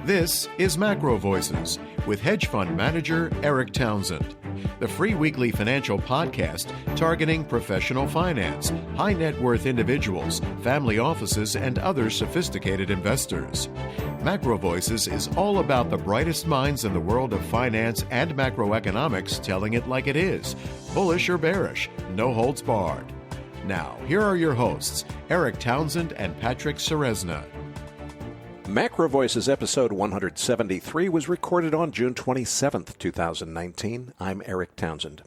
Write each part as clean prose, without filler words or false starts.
This is Macro Voices with hedge fund manager Eric Townsend, the free weekly financial podcast targeting professional finance, high net worth individuals, family offices, and other sophisticated investors. Macro Voices is all about the brightest minds in the world of finance and macroeconomics telling it like it is, bullish or bearish, no holds barred. Now, here are your hosts, Eric Townsend and Patrick Ceresna. Macro Voices episode 173 was recorded on June 27th, 2019. I'm Eric Townsend.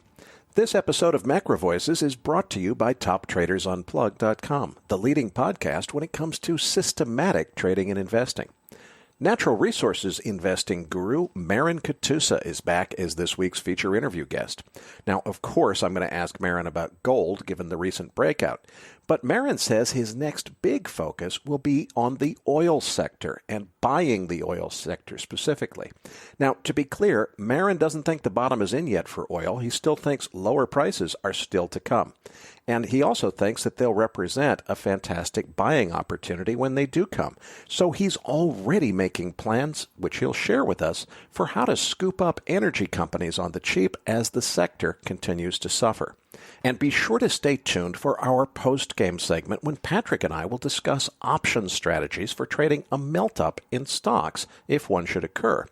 This episode of Macro Voices is brought to you by TopTradersUnplugged.com, the leading podcast when it comes to systematic trading and investing. Natural resources investing guru Marin Katusa is back as this week's feature interview guest. Now, of course, I'm going to ask Marin about gold, given the recent breakout. But Marin says his next big focus will be on the oil sector and buying the oil sector specifically. Now, to be clear, Marin doesn't think the bottom is in yet for oil. He still thinks lower prices are still to come. And he also thinks that they'll represent a fantastic buying opportunity when they do come. So he's already making plans, which he'll share with us, for how to scoop up energy companies on the cheap as the sector continues to suffer. And be sure to stay tuned for our post-game segment when Patrick and I will discuss option strategies for trading a melt-up in stocks if one should occur.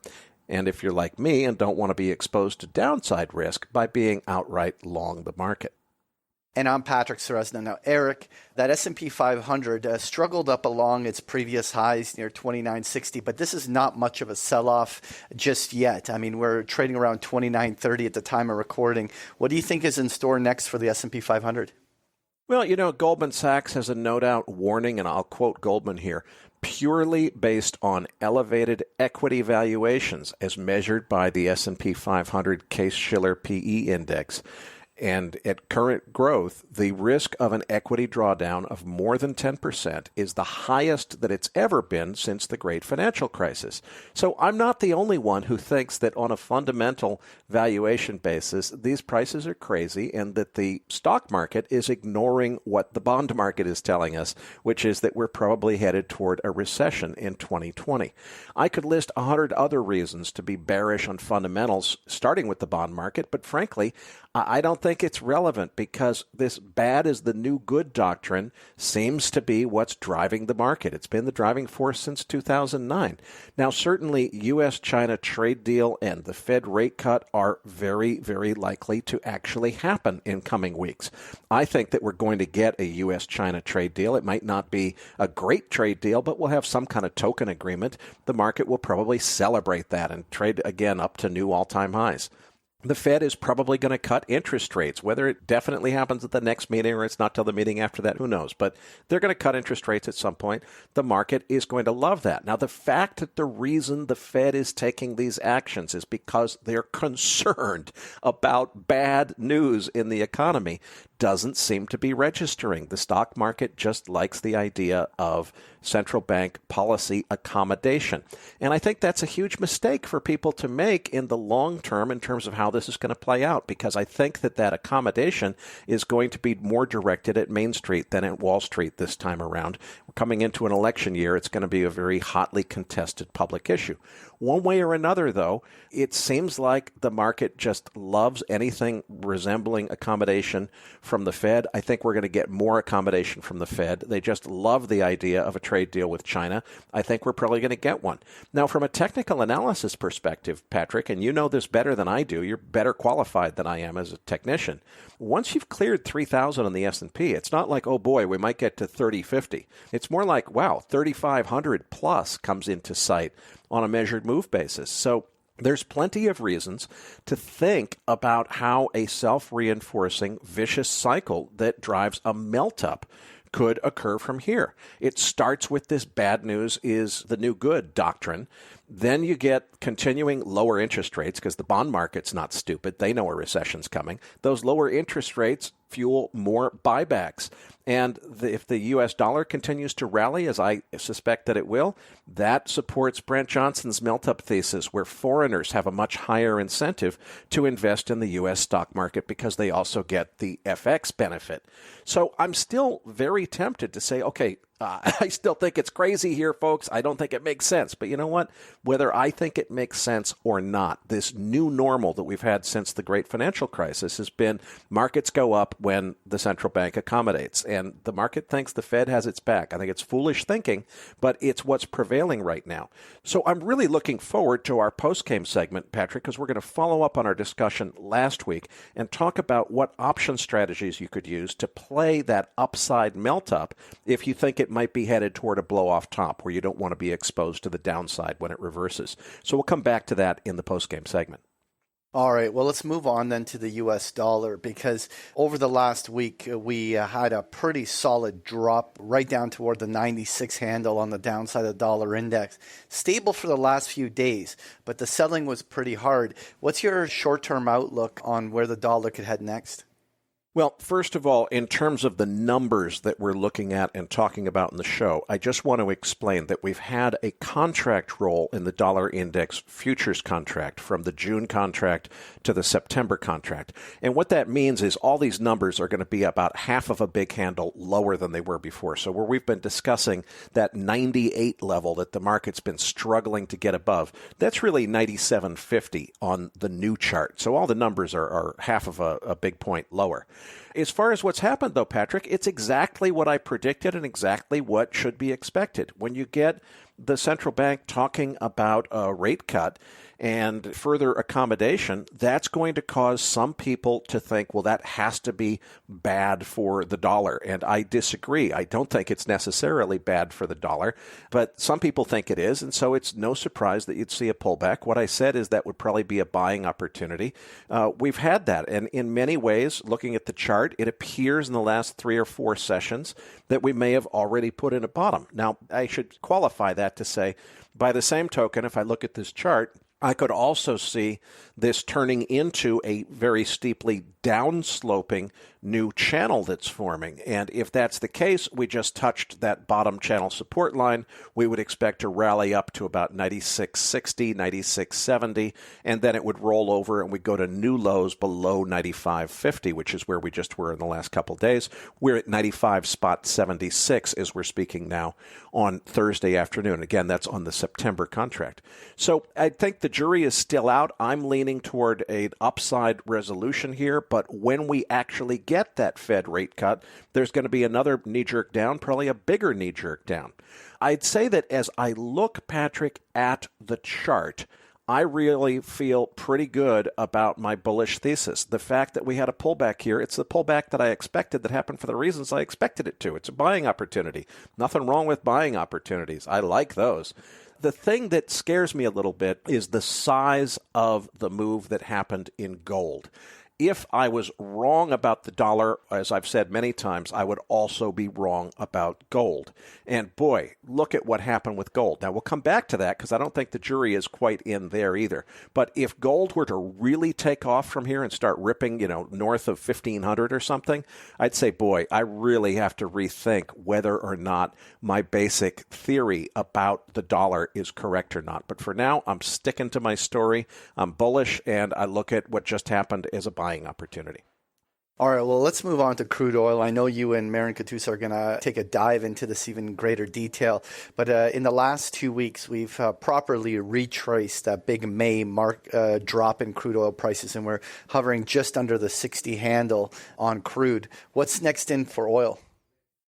And if you're like me and don't want to be exposed to downside risk by being outright long the market. And I'm Patrick Ceresna. Now, Eric, that S&P 500 struggled up along its previous highs near 2960, but this is not much of a sell-off just yet. I mean, we're trading around 2930 at the time of recording. What do you think is in store next for the S&P 500? Well, you know, Goldman Sachs has a no-doubt warning, and I'll quote Goldman here, purely based on elevated equity valuations as measured by the S&P 500 Case-Shiller PE index. And at current growth, the risk of an equity drawdown of more than 10% is the highest that it's ever been since the great financial crisis. So I'm not the only one who thinks that on a fundamental valuation basis, these prices are crazy and that the stock market is ignoring what the bond market is telling us, which is that we're probably headed toward a recession in 2020. I could list 100 other reasons to be bearish on fundamentals, starting with the bond market, but frankly, I don't think it's relevant because this bad is the new good doctrine seems to be what's driving the market. It's been the driving force since 2009. Now, certainly, U.S.-China trade deal and the Fed rate cut are very, very likely to actually happen in coming weeks. I think that we're going to get a U.S.-China trade deal. It might not be a great trade deal, but we'll have some kind of token agreement. The market will probably celebrate that and trade again up to new all-time highs. The Fed is probably going to cut interest rates. Whether it definitely happens at the next meeting or it's not till the meeting after that, who knows? But they're going to cut interest rates at some point. The market is going to love that. Now, the fact that the reason the Fed is taking these actions is because they're concerned about bad news in the economy doesn't seem to be registering. The stock market just likes the idea of central bank policy accommodation. And I think that's a huge mistake for people to make in the long term in terms of how this is going to play out, because I think that accommodation is going to be more directed at Main Street than at Wall Street this time around. We're coming into an election year. It's going to be a very hotly contested public issue. One way or another, though, it seems like the market just loves anything resembling accommodation from the Fed. I think we're going to get more accommodation from the Fed. They just love the idea of a trade deal with China. I think we're probably going to get one. Now, from a technical analysis perspective, Patrick, and you know this better than I do, you're better qualified than I am as a technician. Once you've cleared 3,000 on the S&P, it's not like, oh boy, we might get to 3050. It's more like, wow, 3,500 plus comes into sight on a measured move basis. So there's plenty of reasons to think about how a self-reinforcing vicious cycle that drives a melt-up could occur from here. It starts with this bad news is the new good doctrine. Then you get continuing lower interest rates because the bond market's not stupid. They know a recession's coming. Those lower interest rates fuel more buybacks. And if the U.S. dollar continues to rally, as I suspect that it will, that supports Brent Johnson's melt-up thesis, where foreigners have a much higher incentive to invest in the U.S. stock market because they also get the FX benefit. So I'm still very tempted to say, okay, I still think it's crazy here, folks. I don't think it makes sense. But you know what? Whether I think it makes sense or not, this new normal that we've had since the great financial crisis has been markets go up when the central bank accommodates. And the market thinks the Fed has its back. I think it's foolish thinking, but it's what's prevailing right now. So I'm really looking forward to our post-game segment, Patrick, because we're going to follow up on our discussion last week and talk about what option strategies you could use to play that upside melt-up if you think it might be headed toward a blow-off top where you don't want to be exposed to the downside when it reverses. So we'll come back to that in the post-game segment. All right, well, let's move on then to the U.S. dollar, because over the last week, we had a pretty solid drop right down toward the 96 handle on the downside of the dollar index. Stable for the last few days, but the selling was pretty hard. What's your short-term outlook on where the dollar could head next? Well, first of all, in terms of the numbers that we're looking at and talking about in the show, I just want to explain that we've had a contract roll in the dollar index futures contract from the June contract to the September contract. And what that means is all these numbers are going to be about half of a big handle lower than they were before. So where we've been discussing that 98 level that the market's been struggling to get above, that's really 97.50 on the new chart. So all the numbers are half of a big point lower. As far as what's happened, though, Patrick, it's exactly what I predicted and exactly what should be expected. When you get the central bank talking about a rate cut and further accommodation, that's going to cause some people to think, well, that has to be bad for the dollar. And I disagree. I don't think it's necessarily bad for the dollar, but some people think it is. And so it's no surprise that you'd see a pullback. What I said is that would probably be a buying opportunity. We've had that. And in many ways, looking at the chart, it appears in the last 3 or 4 sessions that we may have already put in a bottom. Now, I should qualify that to say, by the same token, if I look at this chart, I could also see this turning into a very steeply downsloping new channel that's forming. And if that's the case, we just touched that bottom channel support line. We would expect to rally up to about 96.60, 96.70, and then it would roll over and we'd go to new lows below 95.50, which is where we just were in the last couple of days. We're at 95.76 as we're speaking now on Thursday afternoon. Again, that's on the September contract. So I think the jury is still out. I'm leaning toward an upside resolution here, but when we actually get that Fed rate cut, there's going to be another knee-jerk down, probably a bigger knee-jerk down. I'd say that as I look, Patrick, at the chart, I really feel pretty good about my bullish thesis. The fact that we had a pullback here, it's the pullback that I expected that happened for the reasons I expected it to. It's a buying opportunity. Nothing wrong with buying opportunities. I like those. The thing that scares me a little bit is the size of the move that happened in gold. If I was wrong about the dollar, as I've said many times, I would also be wrong about gold. And boy, look at what happened with gold. Now, we'll come back to that because I don't think the jury is quite in there either. But if gold were to really take off from here and start ripping, north of 1,500 or something, I'd say, boy, I really have to rethink whether or not my basic theory about the dollar is correct or not. But for now, I'm sticking to my story. I'm bullish, and I look at what just happened as a buying opportunity. All right, well, let's move on to crude oil. I know you and Marin Katusa are going to take a dive into this even greater detail. But in the last 2 weeks, we've properly retraced that big May drop in crude oil prices, and we're hovering just under the 60 handle on crude. What's next in for oil?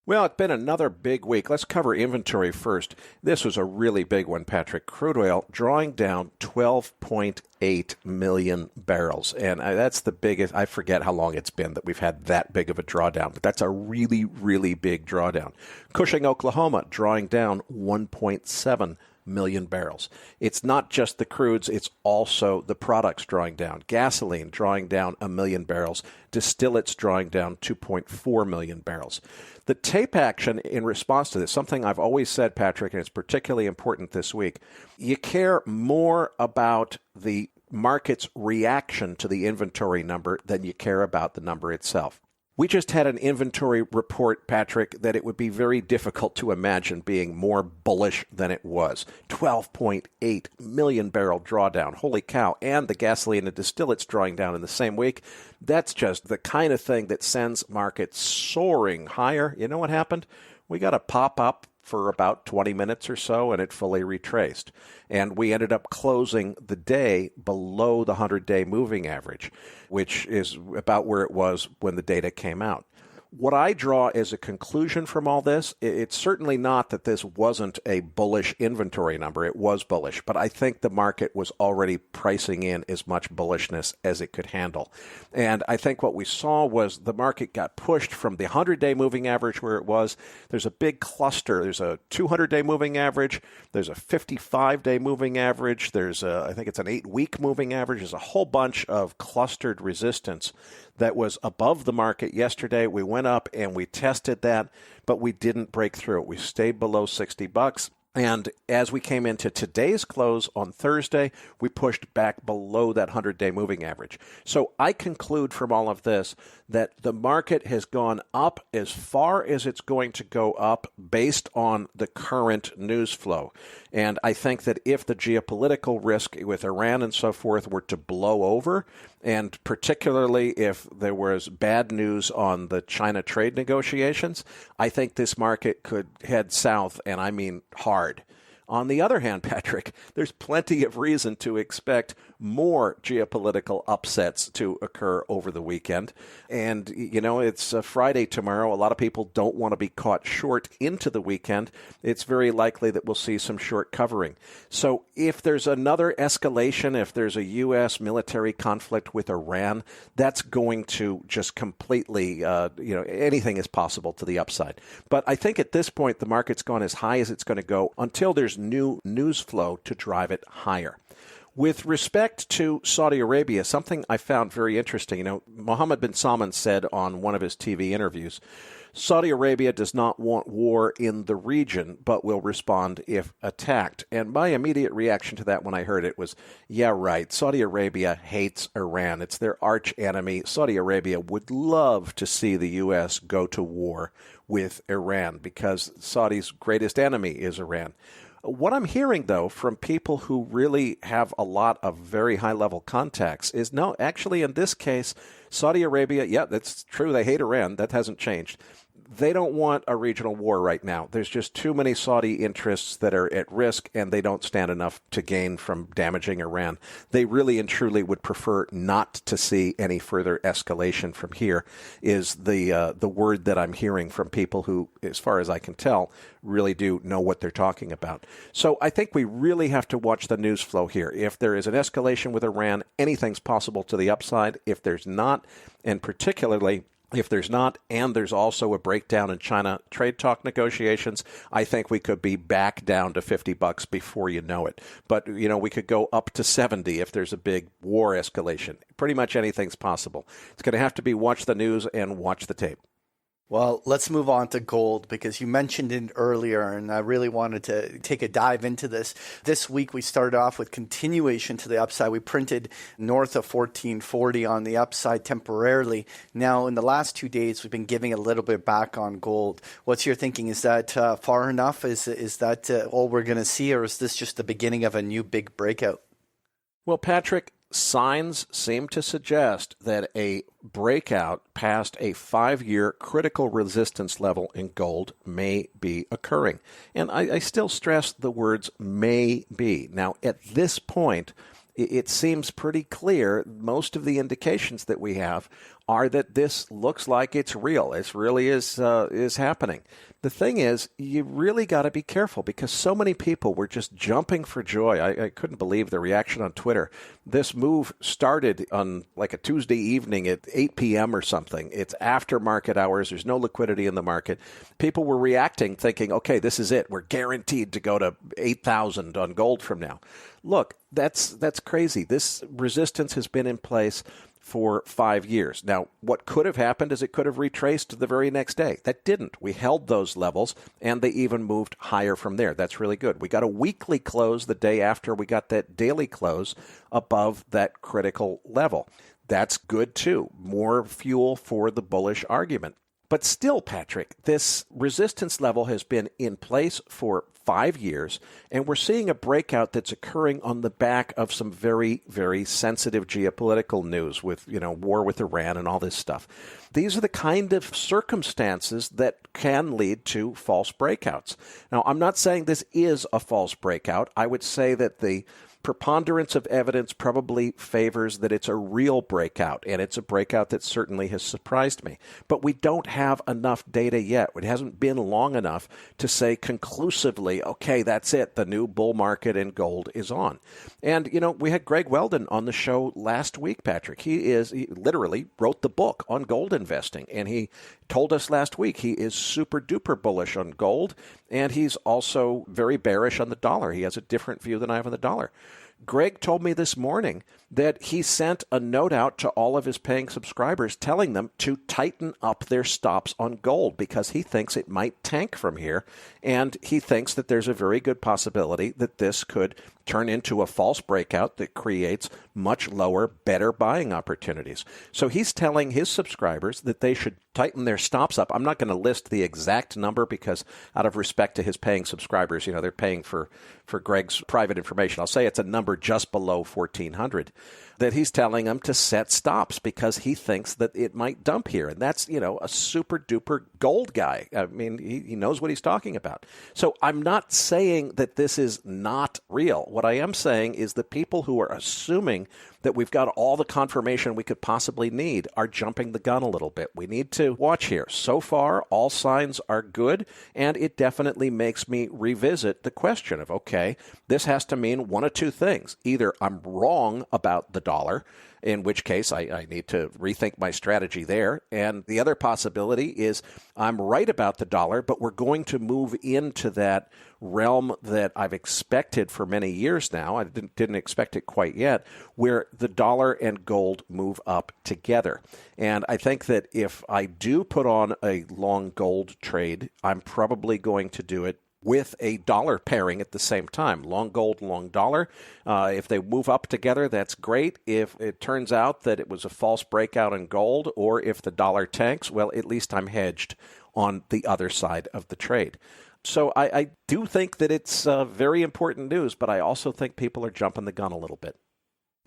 Well, it's been another big week. Let's cover inventory first. This was a really big one, Patrick. Crude oil drawing down 12.8 million barrels. And that's the biggest. I forget how long it's been that we've had that big of a drawdown, but that's a really, really big drawdown. Cushing, Oklahoma, drawing down 1.7 million barrels. It's not just the crudes, it's also the products drawing down. Gasoline drawing down 1 million barrels. Distillates drawing down 2.4 million barrels. The tape action in response to this, something I've always said, Patrick, and it's particularly important this week, you care more about the market's reaction to the inventory number than you care about the number itself. We just had an inventory report, Patrick, that it would be very difficult to imagine being more bullish than it was. 12.8 million barrel drawdown. Holy cow. And the gasoline and distillates drawing down in the same week. That's just the kind of thing that sends markets soaring higher. You know what happened? we got a pop up for about 20 minutes or so, and it fully retraced. And we ended up closing the day below the 100-day moving average, which is about where it was when the data came out. What I draw as a conclusion from all this, it's certainly not that this wasn't a bullish inventory number. It was bullish, but I think the market was already pricing in as much bullishness as it could handle. And I think what we saw was the market got pushed from the 100-day moving average where it was. There's a big cluster. There's a 200-day moving average. There's a 55-day moving average. There's I think it's an 8-week moving average. There's a whole bunch of clustered resistance that was above the market yesterday. We went up and we tested that, but we didn't break through it. We stayed below $60. And as we came into today's close on Thursday, we pushed back below that 100-day moving average. So I conclude from all of this that the market has gone up as far as it's going to go up based on the current news flow. And I think that if the geopolitical risk with Iran and so forth were to blow over, and particularly if there was bad news on the China trade negotiations, I think this market could head south, and I mean hard. On the other hand, Patrick, there's plenty of reason to expect more geopolitical upsets to occur over the weekend. And, you know, it's Friday tomorrow. A lot of people don't want to be caught short into the weekend. It's very likely that we'll see some short covering. So if there's another escalation, if there's a U.S. military conflict with Iran, that's going to just completely, anything is possible to the upside. But I think at this point, the market's gone as high as it's going to go until there's new news flow to drive it higher. With respect to Saudi Arabia, something I found very interesting, Mohammed bin Salman said on one of his TV interviews, Saudi Arabia does not want war in the region, but will respond if attacked. And my immediate reaction to that when I heard it was, yeah, right, Saudi Arabia hates Iran. It's their arch enemy. Saudi Arabia would love to see the U.S. go to war with Iran because Saudi's greatest enemy is Iran. What I'm hearing, though, from people who really have a lot of very high-level contacts is, no, actually, in this case, Saudi Arabia, yeah, that's true, they hate Iran. That hasn't changed. They don't want a regional war right now. There's just too many Saudi interests that are at risk, and they don't stand enough to gain from damaging Iran. They really and truly would prefer not to see any further escalation from here, is the word that I'm hearing from people who, as far as I can tell, really do know what they're talking about. So I think we really have to watch the news flow here. If there is an escalation with Iran, anything's possible to the upside. If there's not, and particularly if there's not, and there's also a breakdown in China trade talk negotiations, I think we could be back down to $50 before you know it. But, we could go up to 70 if there's a big war escalation. Pretty much anything's possible. It's going to have to be watch the news and watch the tape. Well, let's move on to gold because you mentioned it earlier, and I really wanted to take a dive into this. This week, we started off with continuation to the upside. We printed north of 1440 on the upside temporarily. Now, in the last 2 days, we've been giving a little bit back on gold. What's your thinking? Is that far enough? Is that all we're going to see, or is this just the beginning of a new big breakout? Well, Patrick, signs seem to suggest that a breakout past a 5-year critical resistance level in gold may be occurring. And I still stress the words may be. Now, at this point, it seems pretty clear most of the indications that we have are that this looks like it's real. It really is happening. The thing is, you really got to be careful because so many people were just jumping for joy. I couldn't believe the reaction on Twitter. This move started on like a Tuesday evening at 8 p.m. or something. It's after market hours. There's no liquidity in the market. People were reacting thinking, okay, this is it. We're guaranteed to go to 8,000 on gold from now. Look, that's crazy. This resistance has been in place for 5 years. Now, what could have happened is it could have retraced the very next day. That didn't. We held those levels, and they even moved higher from there. That's really good. We got a weekly close the day after we got that daily close above that critical level. That's good, too. More fuel for the bullish argument. But still, Patrick, this resistance level has been in place for 5 years, and we're seeing a breakout that's occurring on the back of some very, very sensitive geopolitical news with, war with Iran and all this stuff. These are the kind of circumstances that can lead to false breakouts. Now, I'm not saying this is a false breakout. I would say that the preponderance of evidence probably favors that it's a real breakout, and it's a breakout that certainly has surprised me. But we don't have enough data yet. It hasn't been long enough to say conclusively, okay, that's it. The new bull market in gold is on. And, we had Greg Weldon on the show last week, Patrick. He literally wrote the book on gold investing, and he told us last week he is super duper bullish on gold, and he's also very bearish on the dollar. He has a different view than I have on the dollar. Greg told me this morning that he sent a note out to all of his paying subscribers telling them to tighten up their stops on gold because he thinks it might tank from here, and he thinks that there's a very good possibility that this could turn into a false breakout that creates much lower, better buying opportunities. So he's telling his subscribers that they should tighten their stops up. I'm not going to list the exact number because out of respect to his paying subscribers, they're paying for Greg's private information. I'll say it's a number just below 1,400. That he's telling them to set stops because he thinks that it might dump here. And that's, a super duper gold guy. I mean, he knows what he's talking about. So I'm not saying that this is not real. What I am saying is the people who are assuming that we've got all the confirmation we could possibly need are jumping the gun a little bit. We need to watch here. So far, all signs are good, and it definitely makes me revisit the question of, okay, this has to mean one of two things. Either I'm wrong about the dollar, in which case I need to rethink my strategy there. And the other possibility is I'm right about the dollar, but we're going to move into that realm that I've expected for many years now. I didn't expect it quite yet, where the dollar and gold move up together. And I think that if I do put on a long gold trade, I'm probably going to do it with a dollar pairing at the same time. Long gold, long dollar. If they move up together, that's great. If it turns out that it was a false breakout in gold, or if the dollar tanks, well, at least I'm hedged on the other side of the trade. So I do think that it's very important news, but I also think people are jumping the gun a little bit.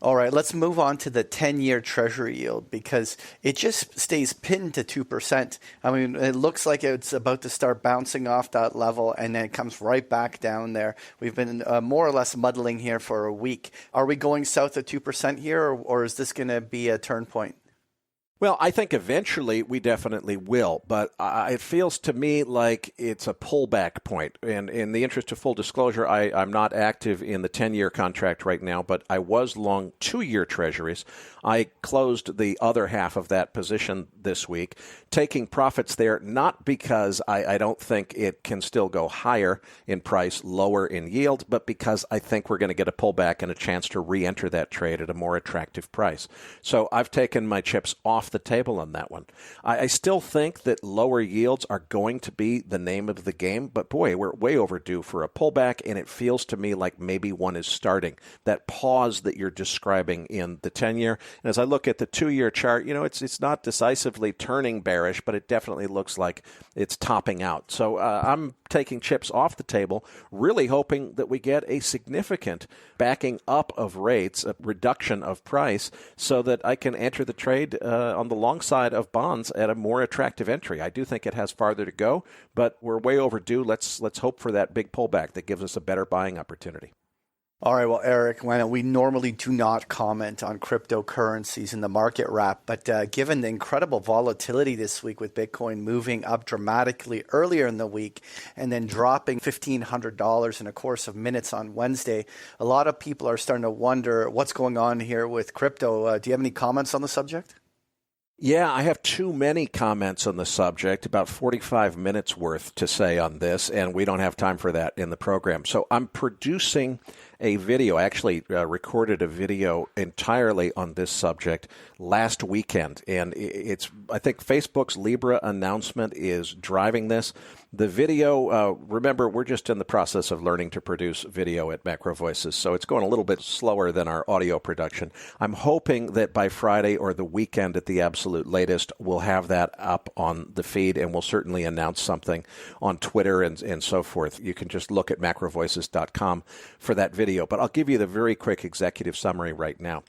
All right, let's move on to the 10-year Treasury yield because it just stays pinned to 2%. I mean, it looks like it's about to start bouncing off that level, and then it comes right back down there. We've been more or less muddling here for a week. Are we going south of 2% here, or is this going to be a turn point? Well, I think eventually we definitely will, but it feels to me like it's a pullback point. And in the interest of full disclosure, I'm not active in the 10-year contract right now, but I was long 2-year treasuries. I closed the other half of that position this week, taking profits there, not because I don't think it can still go higher in price, lower in yield, but because I think we're going to get a pullback and a chance to re-enter that trade at a more attractive price. So I've taken my chips off the table on that one. I still think that lower yields are going to be the name of the game, but boy, we're way overdue for a pullback, and it feels to me like maybe one is starting. That pause that you're describing in the 10-year, and as I look at the 2-year chart, it's not decisively turning bearish, but it definitely looks like it's topping out. So I'm taking chips off the table, really hoping that we get a significant backing up of rates, a reduction of price, so that I can enter the trade on the long side of bonds at a more attractive entry. I do think it has farther to go, but we're way overdue. Let's hope for that big pullback that gives us a better buying opportunity. All right, well, Eric, we normally do not comment on cryptocurrencies in the market wrap, but given the incredible volatility this week with Bitcoin moving up dramatically earlier in the week and then dropping $1,500 in a course of minutes on Wednesday, a lot of people are starting to wonder what's going on here with crypto. Do you have any comments on the subject? Yeah, I have too many comments on the subject, about 45 minutes worth to say on this, and we don't have time for that in the program. So I'm producing a video. I actually recorded a video entirely on this subject last weekend, and I think Facebook's Libra announcement is driving this. The video, remember, we're just in the process of learning to produce video at Macro Voices, so it's going a little bit slower than our audio production. I'm hoping that by Friday or the weekend at the absolute latest, we'll have that up on the feed, and we'll certainly announce something on Twitter and so forth. You can just look at macrovoices.com for that video, but I'll give you the very quick executive summary right now.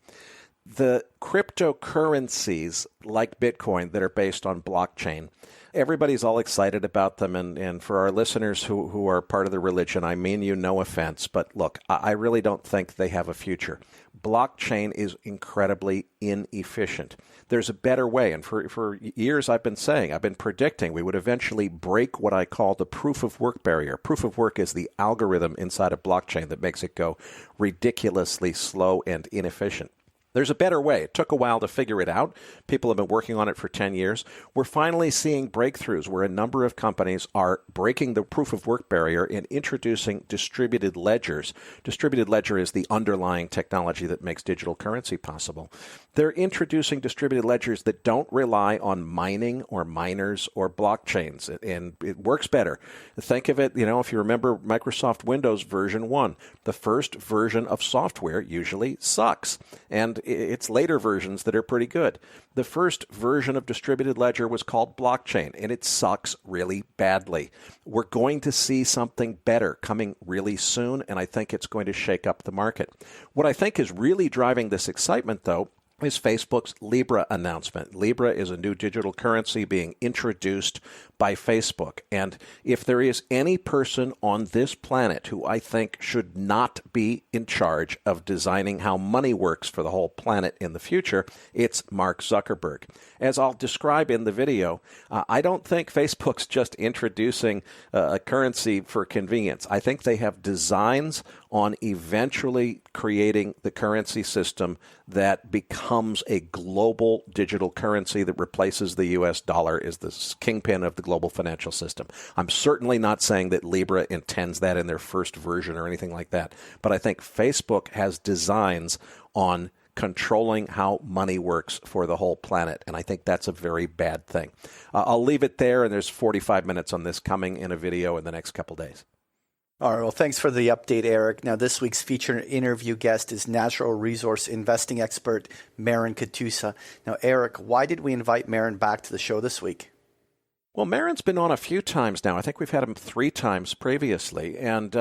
The cryptocurrencies like Bitcoin that are based on blockchain, everybody's all excited about them. And for our listeners who are part of the religion, I mean you no offense, but look, I really don't think they have a future. Blockchain is incredibly inefficient. There's a better way. And for years I've been predicting we would eventually break what I call the proof of work barrier. Proof of work is the algorithm inside a blockchain that makes it go ridiculously slow and inefficient. There's a better way. It took a while to figure it out. People have been working on it for 10 years. We're finally seeing breakthroughs where a number of companies are breaking the proof of work barrier and introducing distributed ledgers. Distributed ledger is the underlying technology that makes digital currency possible. They're introducing distributed ledgers that don't rely on mining or miners or blockchains, and it works better. Think of it, if you remember Microsoft Windows version 1, the first version of software usually sucks. And it's later versions that are pretty good. The first version of distributed ledger was called blockchain, and it sucks really badly. We're going to see something better coming really soon, and I think it's going to shake up the market. What I think is really driving this excitement, though, is Facebook's Libra announcement. Libra is a new digital currency being introduced by Facebook. And if there is any person on this planet who I think should not be in charge of designing how money works for the whole planet in the future, it's Mark Zuckerberg. As I'll describe in the video, I don't think Facebook's just introducing a currency for convenience. I think they have designs on eventually creating the currency system that becomes a global digital currency that replaces the U.S. dollar as the kingpin of the global financial system. I'm certainly not saying that Libra intends that in their first version or anything like that, but I think Facebook has designs on controlling how money works for the whole planet, and I think that's a very bad thing. I'll leave it there, and there's 45 minutes on this coming in a video in the next couple days. All right. Well, thanks for the update, Eric. Now, this week's featured interview guest is natural resource investing expert Marin Katusa. Now, Eric, why did we invite Marin back to the show this week? Well, Marin's been on a few times now. I think we've had him 3 times previously, and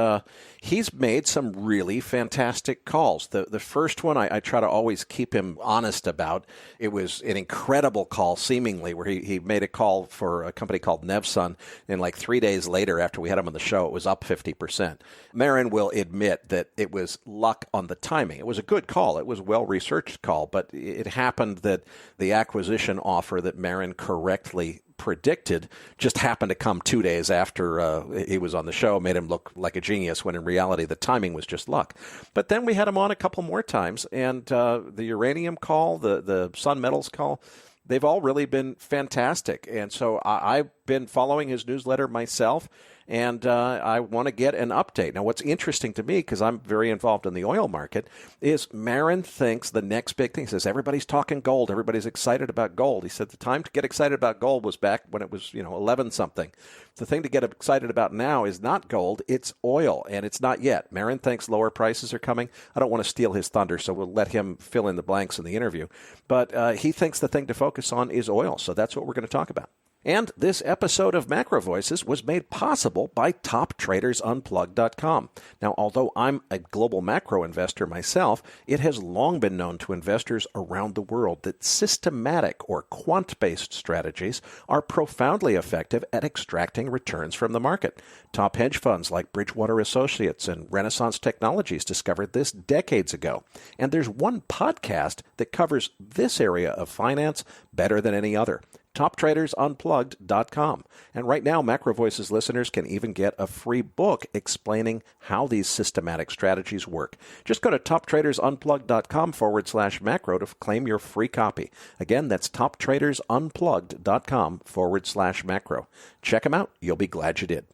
he's made some really fantastic calls. The first one I try to always keep him honest about. It was an incredible call, seemingly, where he made a call for a company called Nevsun, and like 3 days later after we had him on the show, it was up 50%. Marin will admit that it was luck on the timing. It was a good call. It was a well-researched call, but it happened that the acquisition offer that Marin correctly predicted just happened to come 2 days after he was on the show, made him look like a genius when in reality the timing was just luck. But then we had him on a couple more times, and the uranium call, the Sun Metals call, they've all really been fantastic. And so I've been following his newsletter myself, and I want to get an update. Now, what's interesting to me, because I'm very involved in the oil market, is Marin thinks the next big thing. He says, everybody's talking gold. Everybody's excited about gold. He said the time to get excited about gold was back when it was, 11-something. The thing to get excited about now is not gold, it's oil, and it's not yet. Marin thinks lower prices are coming. I don't want to steal his thunder, so we'll let him fill in the blanks in the interview. But he thinks the thing to focus on is oil, so that's what we're going to talk about. And this episode of Macro Voices was made possible by TopTradersUnplugged.com. Now, although I'm a global macro investor myself, it has long been known to investors around the world that systematic or quant-based strategies are profoundly effective at extracting returns from the market. Top hedge funds like Bridgewater Associates and Renaissance Technologies discovered this decades ago. And there's one podcast that covers this area of finance better than any other. TopTradersUnplugged.com. And right now, Macro Voices listeners can even get a free book explaining how these systematic strategies work. Just go to TopTradersUnplugged.com/macro to claim your free copy. Again, that's TopTradersUnplugged.com/macro. Check them out. You'll be glad you did.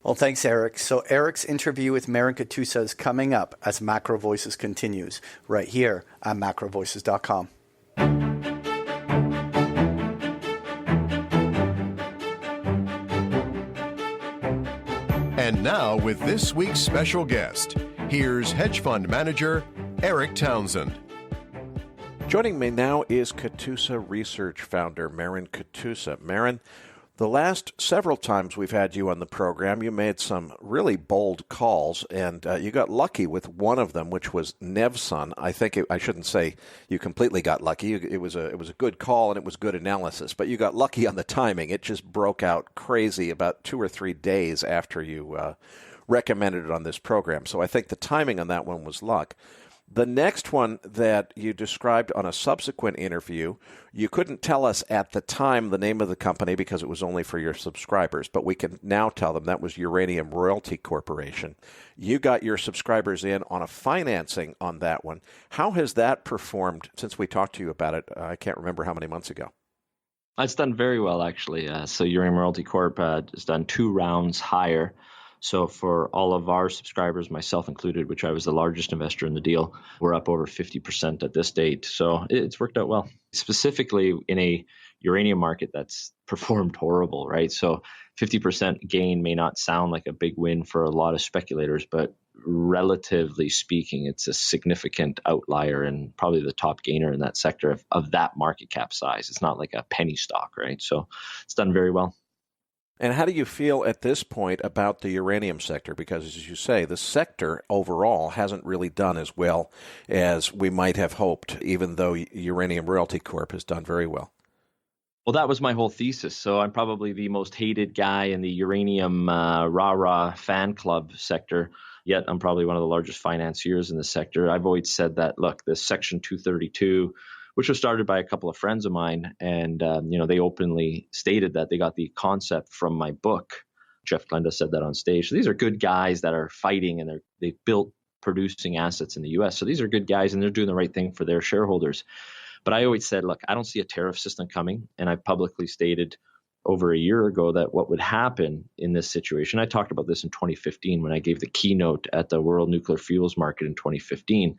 Well, thanks, Eric. So Eric's interview with Marin Katusa is coming up as Macro Voices continues right here at macrovoices.com. And now, with this week's special guest, here's hedge fund manager Eric Townsend. Joining me now is Catoosa Research founder Marin Catoosa. Marin, the last several times we've had you on the program, you made some really bold calls, and you got lucky with one of them, which was Nevsun. I shouldn't say you completely got lucky. It was a good call and it was good analysis, but you got lucky on the timing. It just broke out crazy about 2 or 3 days after you recommended it on this program. So I think the timing on that one was luck. The next one that you described on a subsequent interview, you couldn't tell us at the time the name of the company because it was only for your subscribers, but we can now tell them that was Uranium Royalty Corporation. You got your subscribers in on a financing on that one. How has that performed since we talked to you about it? I can't remember how many months ago. It's done very well, actually. So Uranium Royalty Corp has done 2 rounds higher. So for all of our subscribers, myself included, which I was the largest investor in the deal, we're up over 50% at this date. So it's worked out well, specifically in a uranium market that's performed horrible, right? So 50% gain may not sound like a big win for a lot of speculators, but relatively speaking, it's a significant outlier and probably the top gainer in that sector of that market cap size. It's not like a penny stock, right? So it's done very well. And how do you feel at this point about the uranium sector? Because, as you say, the sector overall hasn't really done as well as we might have hoped, even though Uranium Royalty Corp has done very well. Well, that was my whole thesis. So I'm probably the most hated guy in the uranium rah-rah fan club sector, yet I'm probably one of the largest financiers in the sector. I've always said that, look, this Section 232, which was started by a couple of friends of mine. And, they openly stated that they got the concept from my book. Jeff Glenda said that on stage. So these are good guys that are fighting and they've built producing assets in the U.S. So these are good guys and they're doing the right thing for their shareholders. But I always said, look, I don't see a tariff system coming. And I publicly stated over a year ago that what would happen in this situation, I talked about this in 2015 when I gave the keynote at the World Nuclear Fuels Market in 2015.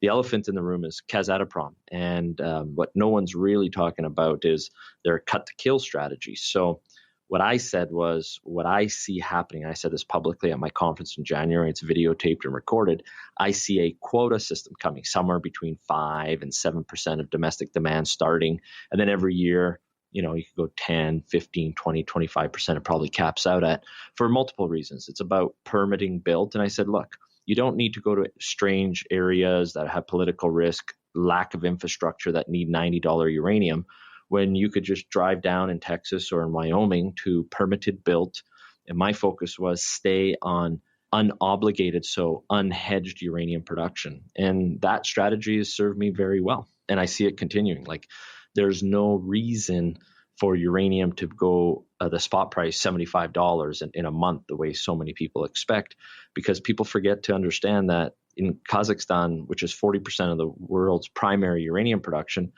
The elephant in the room is Kazatomprom. And what no one's really talking about is their cut-to-kill strategy. So what I said was, what I see happening, and I said this publicly at my conference in January, it's videotaped and recorded, I see a quota system coming somewhere between 5 and 7% of domestic demand starting. And then every year, you could go 10, 15, 20, 25%, it probably caps out at, for multiple reasons. It's about permitting built. And I said, look, you don't need to go to strange areas that have political risk, lack of infrastructure that need $90 uranium, when you could just drive down in Texas or in Wyoming to permitted built. And my focus was stay on unobligated, so unhedged uranium production. And that strategy has served me very well. And I see it continuing. Like, there's no reason for uranium to go the spot price $75 in a month the way so many people expect, because people forget to understand that in Kazakhstan, which is 40% of the world's primary uranium production,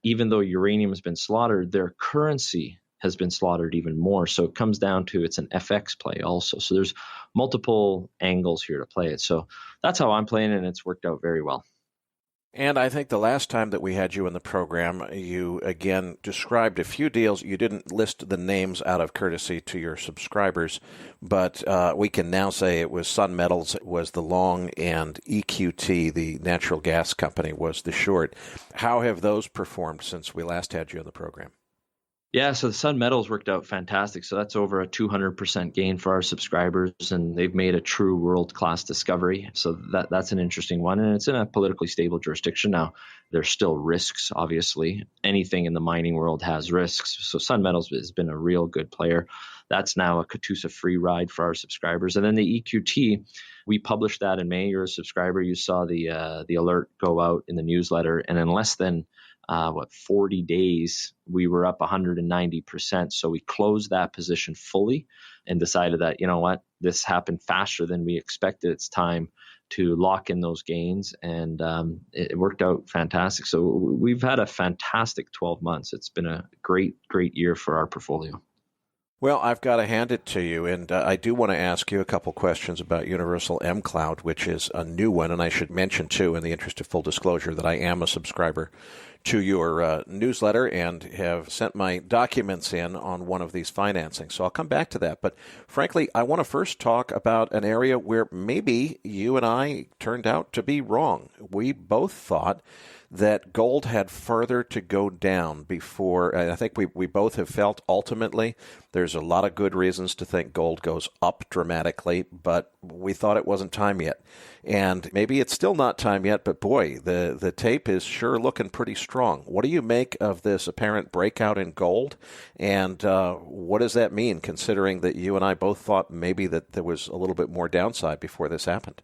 even though uranium has been slaughtered, their currency has been slaughtered even more. So it comes down to it's an FX play also. So there's multiple angles here to play it. So that's how I'm playing it, and it's worked out very well. And I think the last time that we had you in the program, you again described a few deals. You didn't list the names out of courtesy to your subscribers, but we can now say it was Sun Metals was the long and EQT, the natural gas company, was the short. How have those performed since we last had you on the program? Yeah, so the Sun Metals worked out fantastic. So that's over a 200% gain for our subscribers, and they've made a true world-class discovery. So that's an interesting one, and it's in a politically stable jurisdiction. Now, there's still risks, obviously. Anything in the mining world has risks. So Sun Metals has been a real good player. That's now a Catoosa free ride for our subscribers. And then the EQT, we published that in May. You're a subscriber. You saw the alert go out in the newsletter, and in less than 40 days, we were up 190%. So we closed that position fully and decided that, this happened faster than we expected. It's time to lock in those gains. And it worked out fantastic. So we've had a fantastic 12 months. It's been a great, great year for our portfolio. Well, I've got to hand it to you, and I do want to ask you a couple questions about Universal mCloud, which is a new one, and I should mention, too, in the interest of full disclosure, that I am a subscriber to your newsletter and have sent my documents in on one of these financings. So I'll come back to that. But frankly, I want to first talk about an area where maybe you and I turned out to be wrong. We both thought that gold had further to go down before, and I think we both have felt ultimately there's a lot of good reasons to think gold goes up dramatically, but we thought it wasn't time yet. And maybe it's still not time yet, but boy, the tape is sure looking pretty strong. What do you make of this apparent breakout in gold? And what does that mean, considering that you and I both thought maybe that there was a little bit more downside before this happened?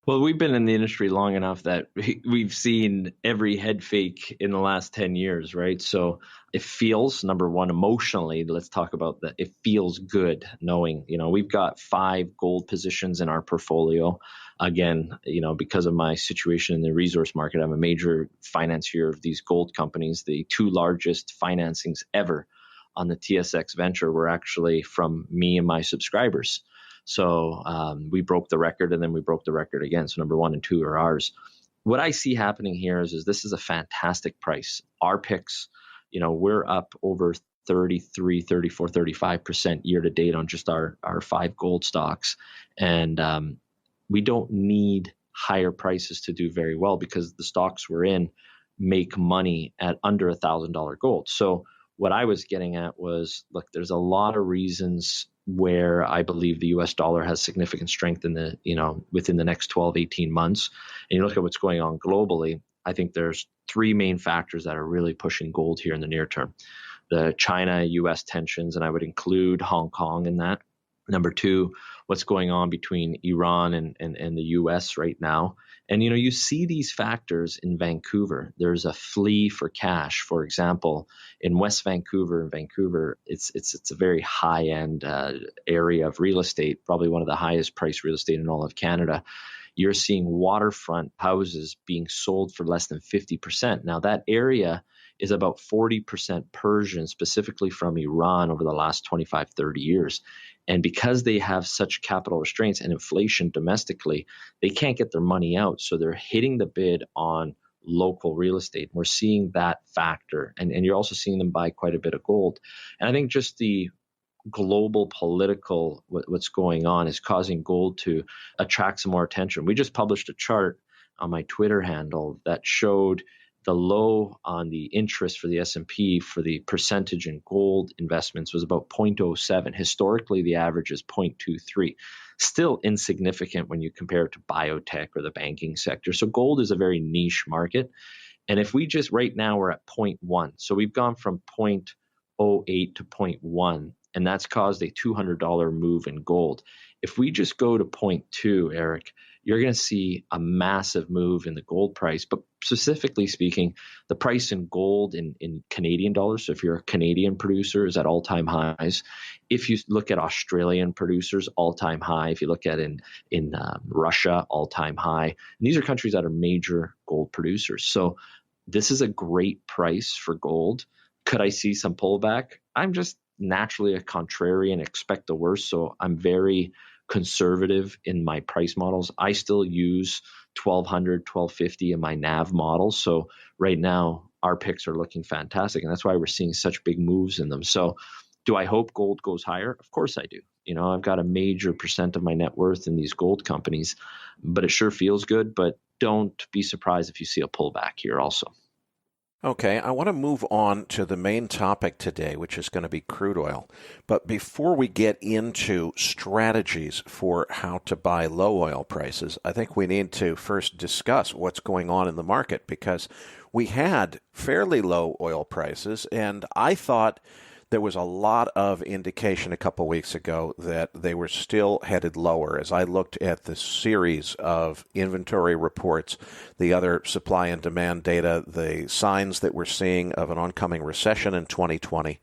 Well, we've been in the industry long enough that we've seen every head fake in the last 10 years, right? So it feels, number one, emotionally, let's talk about that. It feels good knowing, we've got 5 gold positions in our portfolio. Again, because of my situation in the resource market, I'm a major financier of these gold companies. The 2 largest financings ever on the TSX Venture were actually from me and my subscribers. So we broke the record, and then we broke the record again. So number 1 and 2 are ours. What I see happening here is this is a fantastic price. Our picks, we're up over 33, 34, 35% year to date on just our 5 gold stocks. And we don't need higher prices to do very well because the stocks we're in make money at under $1,000 gold. So what I was getting at was, look, there's a lot of reasons where I believe the US dollar has significant strength in the, within the next 12, 18 months. And you look at what's going on globally, I think there's 3 main factors that are really pushing gold here in the near term. The China-US tensions, and I would include Hong Kong in that. Number 2, what's going on between Iran and the US right now. And, you see these factors in Vancouver. There's a flee for cash. For example, in West Vancouver, it's a very high-end area of real estate, probably one of the highest priced real estate in all of Canada. You're seeing waterfront houses being sold for less than 50%. Now, that area is about 40% Persian, specifically from Iran over the last 25, 30 years. And because they have such capital restraints and inflation domestically, they can't get their money out. So they're hitting the bid on local real estate. We're seeing that factor. And you're also seeing them buy quite a bit of gold. And I think just the global political, what's going on is causing gold to attract some more attention. We just published a chart on my Twitter handle that showed the low on the interest for the S&P for the percentage in gold investments was about 0.07. Historically, the average is 0.23. Still insignificant when you compare it to biotech or the banking sector. So gold is a very niche market. And if we just, right now we're at 0.1. So we've gone from 0.08 to 0.1, and that's caused a $200 move in gold. If we just go to 0.2, Eric, you're going to see a massive move in the gold price, but specifically speaking, the price in gold in Canadian dollars. So if you're a Canadian producer, is at all-time highs. If you look at Australian producers, all-time high. If you look at in Russia, all-time high. And these are countries that are major gold producers. So this is a great price for gold. Could I see some pullback? I'm just naturally a contrarian, expect the worst. So I'm very conservative in my price models. I still use 1200, 1250 in my NAV models. So right now our picks are looking fantastic. And that's why we're seeing such big moves in them. So do I hope gold goes higher? Of course I do. I've got a major percent of my net worth in these gold companies, but it sure feels good. But don't be surprised if you see a pullback here also. Okay, I want to move on to the main topic today, which is going to be crude oil. But before we get into strategies for how to buy low oil prices, I think we need to first discuss what's going on in the market, because we had fairly low oil prices, and I thought there was a lot of indication a couple weeks ago that they were still headed lower. As I looked at the series of inventory reports, the other supply and demand data, the signs that we're seeing of an oncoming recession in 2020,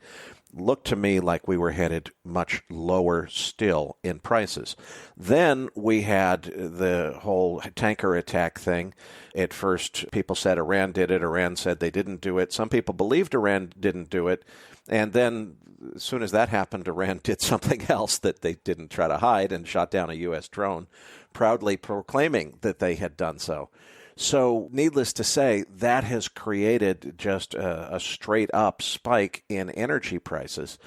looked to me like we were headed much lower still in prices. Then we had the whole tanker attack thing. At first, people said Iran did it. Iran said they didn't do it. Some people believed Iran didn't do it. And then as soon as that happened, Iran did something else that they didn't try to hide and shot down a U.S. drone, proudly proclaiming that they had done so. So needless to say, that has created just a straight-up spike in energy prices.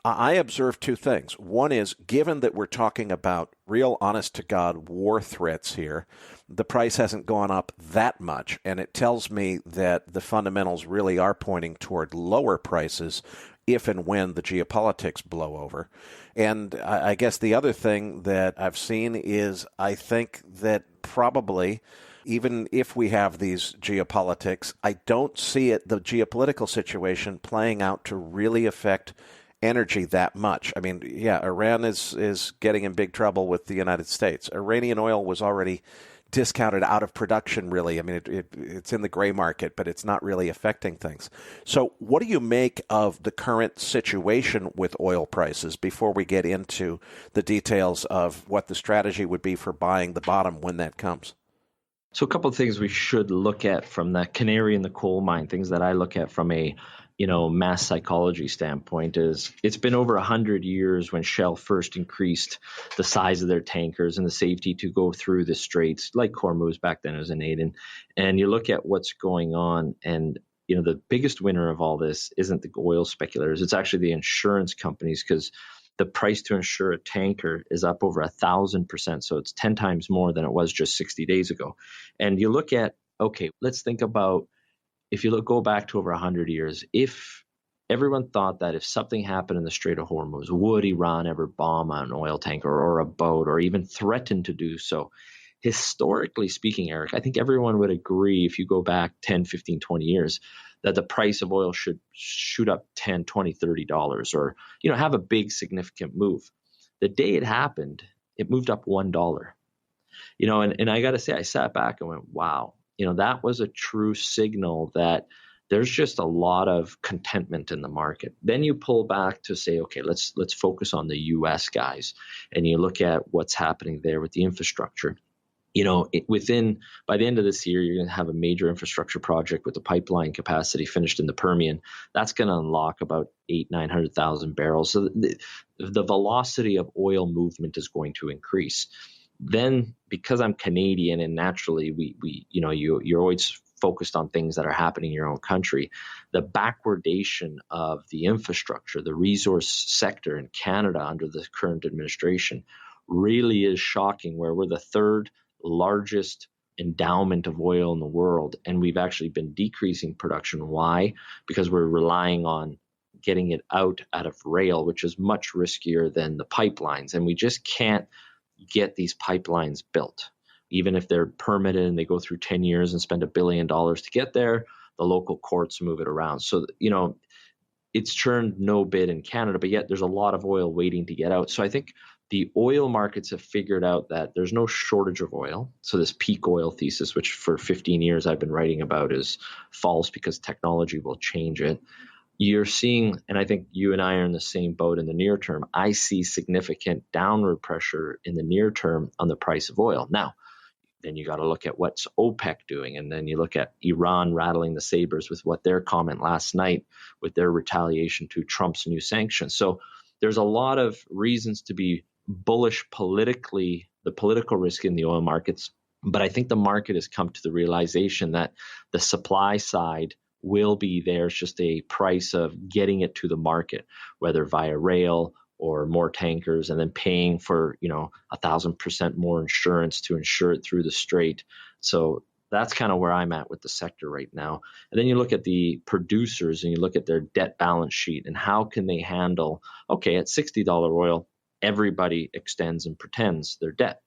I observe two things. One is, given that we're talking about real honest-to-God war threats here, the price hasn't gone up that much, and it tells me that the fundamentals really are pointing toward lower prices if and when the geopolitics blow over. And I guess the other thing that I've seen is I think that probably, even if we have these geopolitics, I don't see the geopolitical situation playing out to really affect energy that much. I mean, yeah, Iran is getting in big trouble with the United States. Iranian oil was already discounted out of production, really. I mean, it's in the gray market, but it's not really affecting things. So what do you make of the current situation with oil prices before we get into the details of what the strategy would be for buying the bottom when that comes? So a couple of things we should look at from the canary in the coal mine, things that I look at from a mass psychology standpoint is it's been over 100 years when Shell first increased the size of their tankers and the safety to go through the straits, like Hormuz back then as an Aden. And you look at what's going on, and the biggest winner of all this isn't the oil speculators. It's actually the insurance companies, because the price to insure a tanker is up over 1,000%. So it's 10 times more than it was just 60 days ago. And you look at, okay, let's think about, if you go back to over 100 years, if everyone thought that if something happened in the Strait of Hormuz, would Iran ever bomb an oil tanker or a boat or even threaten to do so? Historically speaking, Eric, I think everyone would agree, if you go back 10, 15, 20 years, that the price of oil should shoot up $10, $20, $30 or, have a big significant move. The day it happened, it moved up $1. And I got to say, I sat back and went, wow, that was a true signal that there's just a lot of contentment in the market. Then you pull back to say, okay, let's focus on the U.S. guys, and you look at what's happening there with the infrastructure. By the end of this year, you're going to have a major infrastructure project with the pipeline capacity finished in the Permian. That's going to unlock about 900,000 barrels. So the velocity of oil movement is going to increase. Then, because I'm Canadian and naturally you're always focused on things that are happening in your own country, the backwardation of the infrastructure, the resource sector in Canada under the current administration really is shocking, where we're the third largest endowment of oil in the world, and we've actually been decreasing production. Why? Because we're relying on getting it out of rail, which is much riskier than the pipelines, and we just can't get these pipelines built. Even if they're permitted and they go through 10 years and spend $1 billion to get there, the local courts move it around. So, it's churned no bid in Canada, but yet there's a lot of oil waiting to get out. So I think the oil markets have figured out that there's no shortage of oil. So this peak oil thesis, which for 15 years I've been writing about, is false because technology will change it. You're seeing, and I think you and I are in the same boat in the near term, I see significant downward pressure in the near term on the price of oil. Now, then you got to look at what's OPEC doing, and then you look at Iran rattling the sabers with what their comment last night with their retaliation to Trump's new sanctions. So there's a lot of reasons to be bullish politically, the political risk in the oil markets, but I think the market has come to the realization that the supply side will be there. It's just a price of getting it to the market, whether via rail or more tankers, and then paying for 1,000% more insurance to insure it through the strait. So that's kind of where I'm at with the sector right now. And then you look at the producers and you look at their debt balance sheet and how can they handle, okay, at $60 oil, everybody extends and pretends their debt.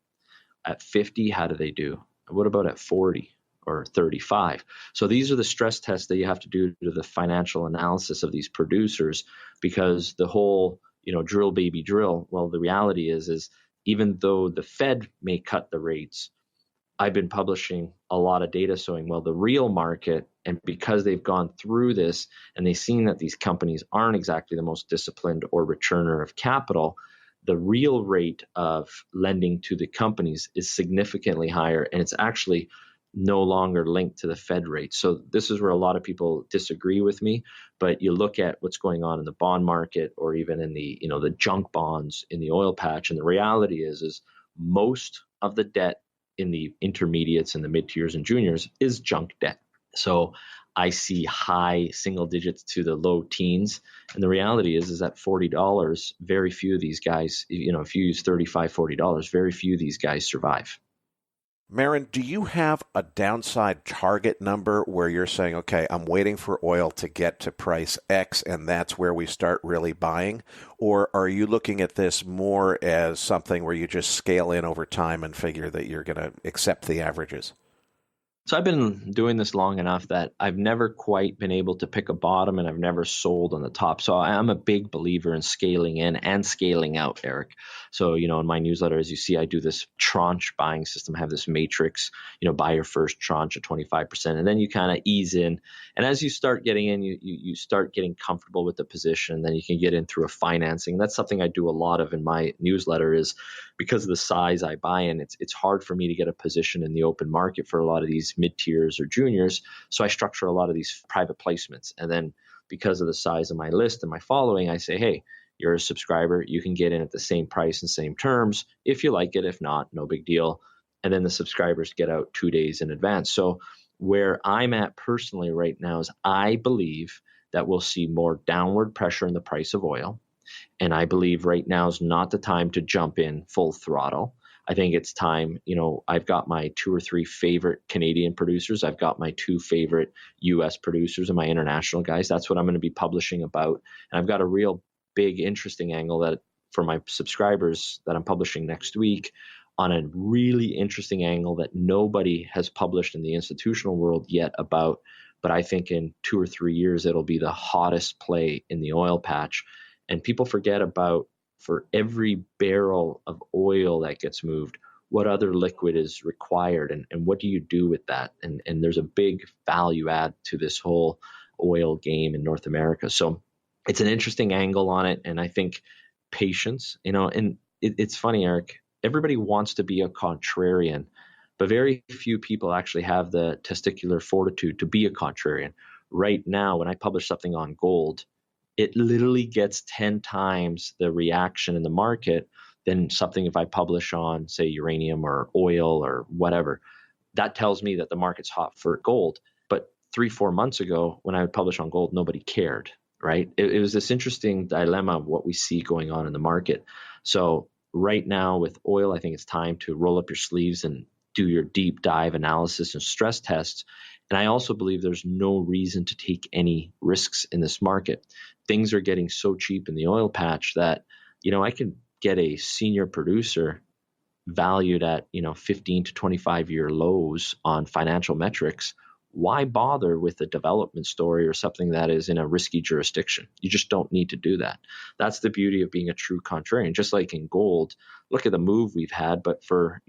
At 50, how do they do? What about at 40 or 35? So these are the stress tests that you have to do to the financial analysis of these producers, because the whole, drill baby drill. Well, the reality is even though the Fed may cut the rates, I've been publishing a lot of data showing, well, the real market, and because they've gone through this and they've seen that these companies aren't exactly the most disciplined or returner of capital, the real rate of lending to the companies is significantly higher, and it's actually no longer linked to the Fed rate. So this is where a lot of people disagree with me, but you look at what's going on in the bond market or even in the, the junk bonds in the oil patch, and the reality is most of the debt in the intermediates and the mid-tiers and juniors is junk debt. So I see high single digits to the low teens. And the reality is that $40, very few of these guys, if you use $35, $40, very few of these guys survive. Marin, do you have a downside target number where you're saying, okay, I'm waiting for oil to get to price X and that's where we start really buying? Or are you looking at this more as something where you just scale in over time and figure that you're going to accept the averages? So I've been doing this long enough that I've never quite been able to pick a bottom, and I've never sold on the top. So I'm a big believer in scaling in and scaling out, Eric. So, in my newsletter, as you see, I do this tranche buying system. I have this matrix, buy your first tranche at 25%, and then you kind of ease in. And as you start getting in, you start getting comfortable with the position. Then you can get in through a financing. That's something I do a lot of in my newsletter, is because of the size I buy in, it's hard for me to get a position in the open market for a lot of these mid-tiers or juniors. So I structure a lot of these private placements. And then because of the size of my list and my following, I say, hey, you're a subscriber. You can get in at the same price and same terms. If you like it, if not, no big deal. And then the subscribers get out 2 days in advance. So where I'm at personally right now is I believe that we'll see more downward pressure in the price of oil. And I believe right now is not the time to jump in full throttle. I think it's time, I've got my 2 or 3 favorite Canadian producers. I've got my 2 favorite US producers and my international guys. That's what I'm going to be publishing about. And I've got a real big, interesting angle that for my subscribers that I'm publishing next week on a really interesting angle that nobody has published in the institutional world yet about. But I think in 2 or 3 years, it'll be the hottest play in the oil patch. And people forget about, for every barrel of oil that gets moved, what other liquid is required and what do you do with that? And there's a big value add to this whole oil game in North America. So it's an interesting angle on it. And I think patience, and it's funny, Eric, everybody wants to be a contrarian, but very few people actually have the testicular fortitude to be a contrarian. Right now, when I publish something on gold, it literally gets 10 times the reaction in the market than something if I publish on, say, uranium or oil or whatever. That tells me that the market's hot for gold. But 3-4 months ago, when I would publish on gold, nobody cared, right? It was this interesting dilemma of what we see going on in the market. So right now with oil, I think it's time to roll up your sleeves and do your deep dive analysis and stress tests. And I also believe there's no reason to take any risks in this market. Things are getting so cheap in the oil patch that, I can get a senior producer valued at, 15 to 25 year lows on financial metrics. Why bother with a development story or something that is in a risky jurisdiction? You just don't need to do that. That's the beauty of being a true contrarian. Just like in gold, look at the move we've had, but for,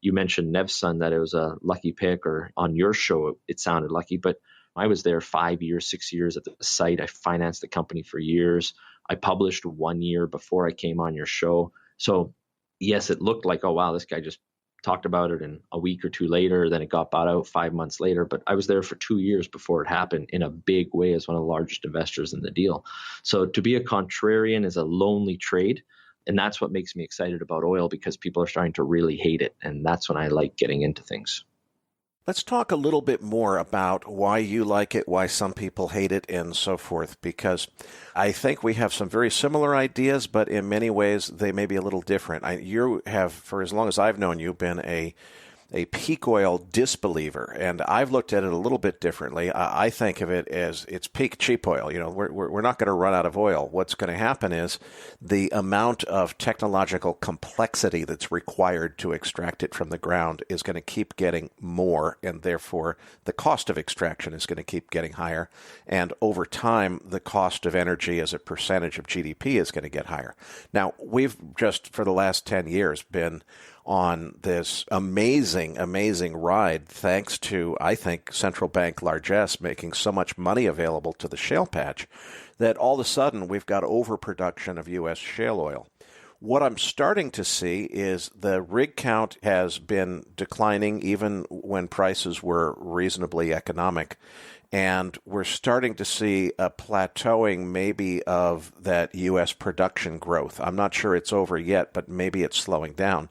you mentioned Nevsun, that it was a lucky pick, or on your show, it sounded lucky, but I was there 5 years, 6 years at the site. I financed the company for years. I published 1 year before I came on your show. So yes, it looked like, oh, wow, this guy just talked about it, and a week or two later, then it got bought out 5 months later. But I was there for 2 years before it happened in a big way as one of the largest investors in the deal. So to be a contrarian is a lonely trade. And that's what makes me excited about oil, because people are starting to really hate it. And that's when I like getting into things. Let's talk a little bit more about why you like it, why some people hate it, and so forth, because I think we have some very similar ideas, but in many ways they may be a little different. You have, for as long as I've known you, been a peak oil disbeliever, and I've looked at it a little bit differently. I think of it as it's peak cheap oil. We're not going to run out of oil. What's going to happen is the amount of technological complexity that's required to extract it from the ground is going to keep getting more, and therefore the cost of extraction is going to keep getting higher. And over time, the cost of energy as a percentage of GDP is going to get higher. Now, we've just for the last 10 years been on this amazing, amazing ride, thanks to, I think, central bank largesse making so much money available to the shale patch, that all of a sudden we've got overproduction of U.S. shale oil. What I'm starting to see is the rig count has been declining even when prices were reasonably economic. And we're starting to see a plateauing maybe of that U.S. production growth. I'm not sure it's over yet, but maybe it's slowing down.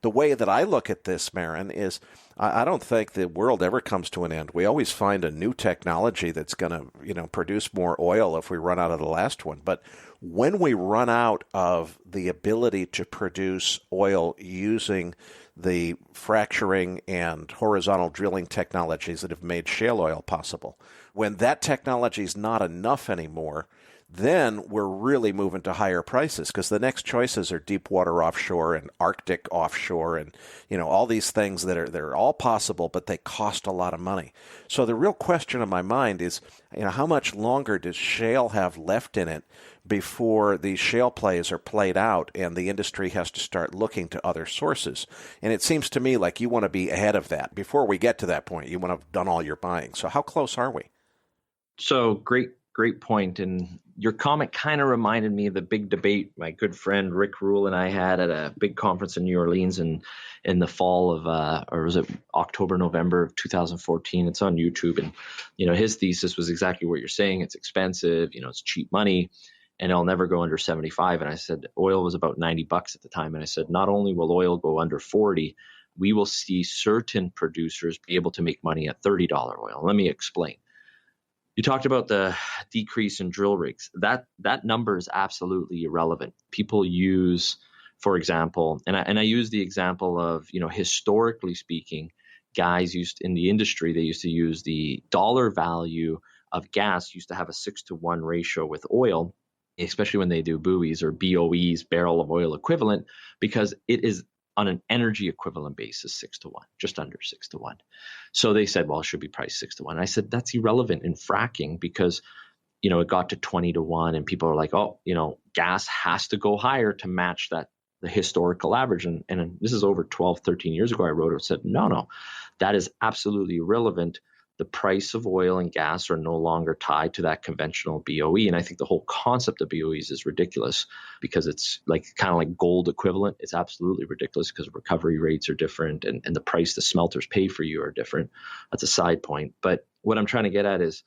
The way that I look at this, Marin, is I don't think the world ever comes to an end. We always find a new technology that's going to, produce more oil if we run out of the last one. But when we run out of the ability to produce oil using the fracturing and horizontal drilling technologies that have made shale oil possible, when that technology is not enough anymore, then we're really moving to higher prices, because the next choices are deep water offshore and Arctic offshore and, all these things they're all possible, but they cost a lot of money. So the real question in my mind is, how much longer does shale have left in it before these shale plays are played out and the industry has to start looking to other sources? And it seems to me like you want to be ahead of that. Before we get to that point, you want to have done all your buying. So how close are we? So great point. And your comment kind of reminded me of the big debate my good friend Rick Rule and I had at a big conference in New Orleans in the fall of, or was it October, November of 2014? It's on YouTube. And, his thesis was exactly what you're saying. It's expensive, it's cheap money, and it'll never go under 75. And I said, oil was about $90 at the time. And I said, not only will oil go under 40, we will see certain producers be able to make money at $30 oil. Let me explain. You talked about the decrease in drill rigs. That number is absolutely irrelevant. People use, for example, and I use the example of, historically speaking, guys used in the industry, they used to use the dollar value of gas used to have a 6-to-1 ratio with oil, especially when they do buoys or BOEs, barrel of oil equivalent, because it is on an energy equivalent basis, 6-to-1, just under 6-to-1. So they said, well, it should be priced 6-to-1. I said, that's irrelevant in fracking because, it got to 20-to-1 and people are like, oh, gas has to go higher to match the historical average. And this is over 12, 13 years ago, I wrote it, said, no, that is absolutely irrelevant. The price of oil and gas are no longer tied to that conventional BOE. And I think the whole concept of BOEs is ridiculous because it's kind of like gold equivalent. It's absolutely ridiculous because recovery rates are different and the price the smelters pay for you are different. That's a side point. But what I'm trying to get at is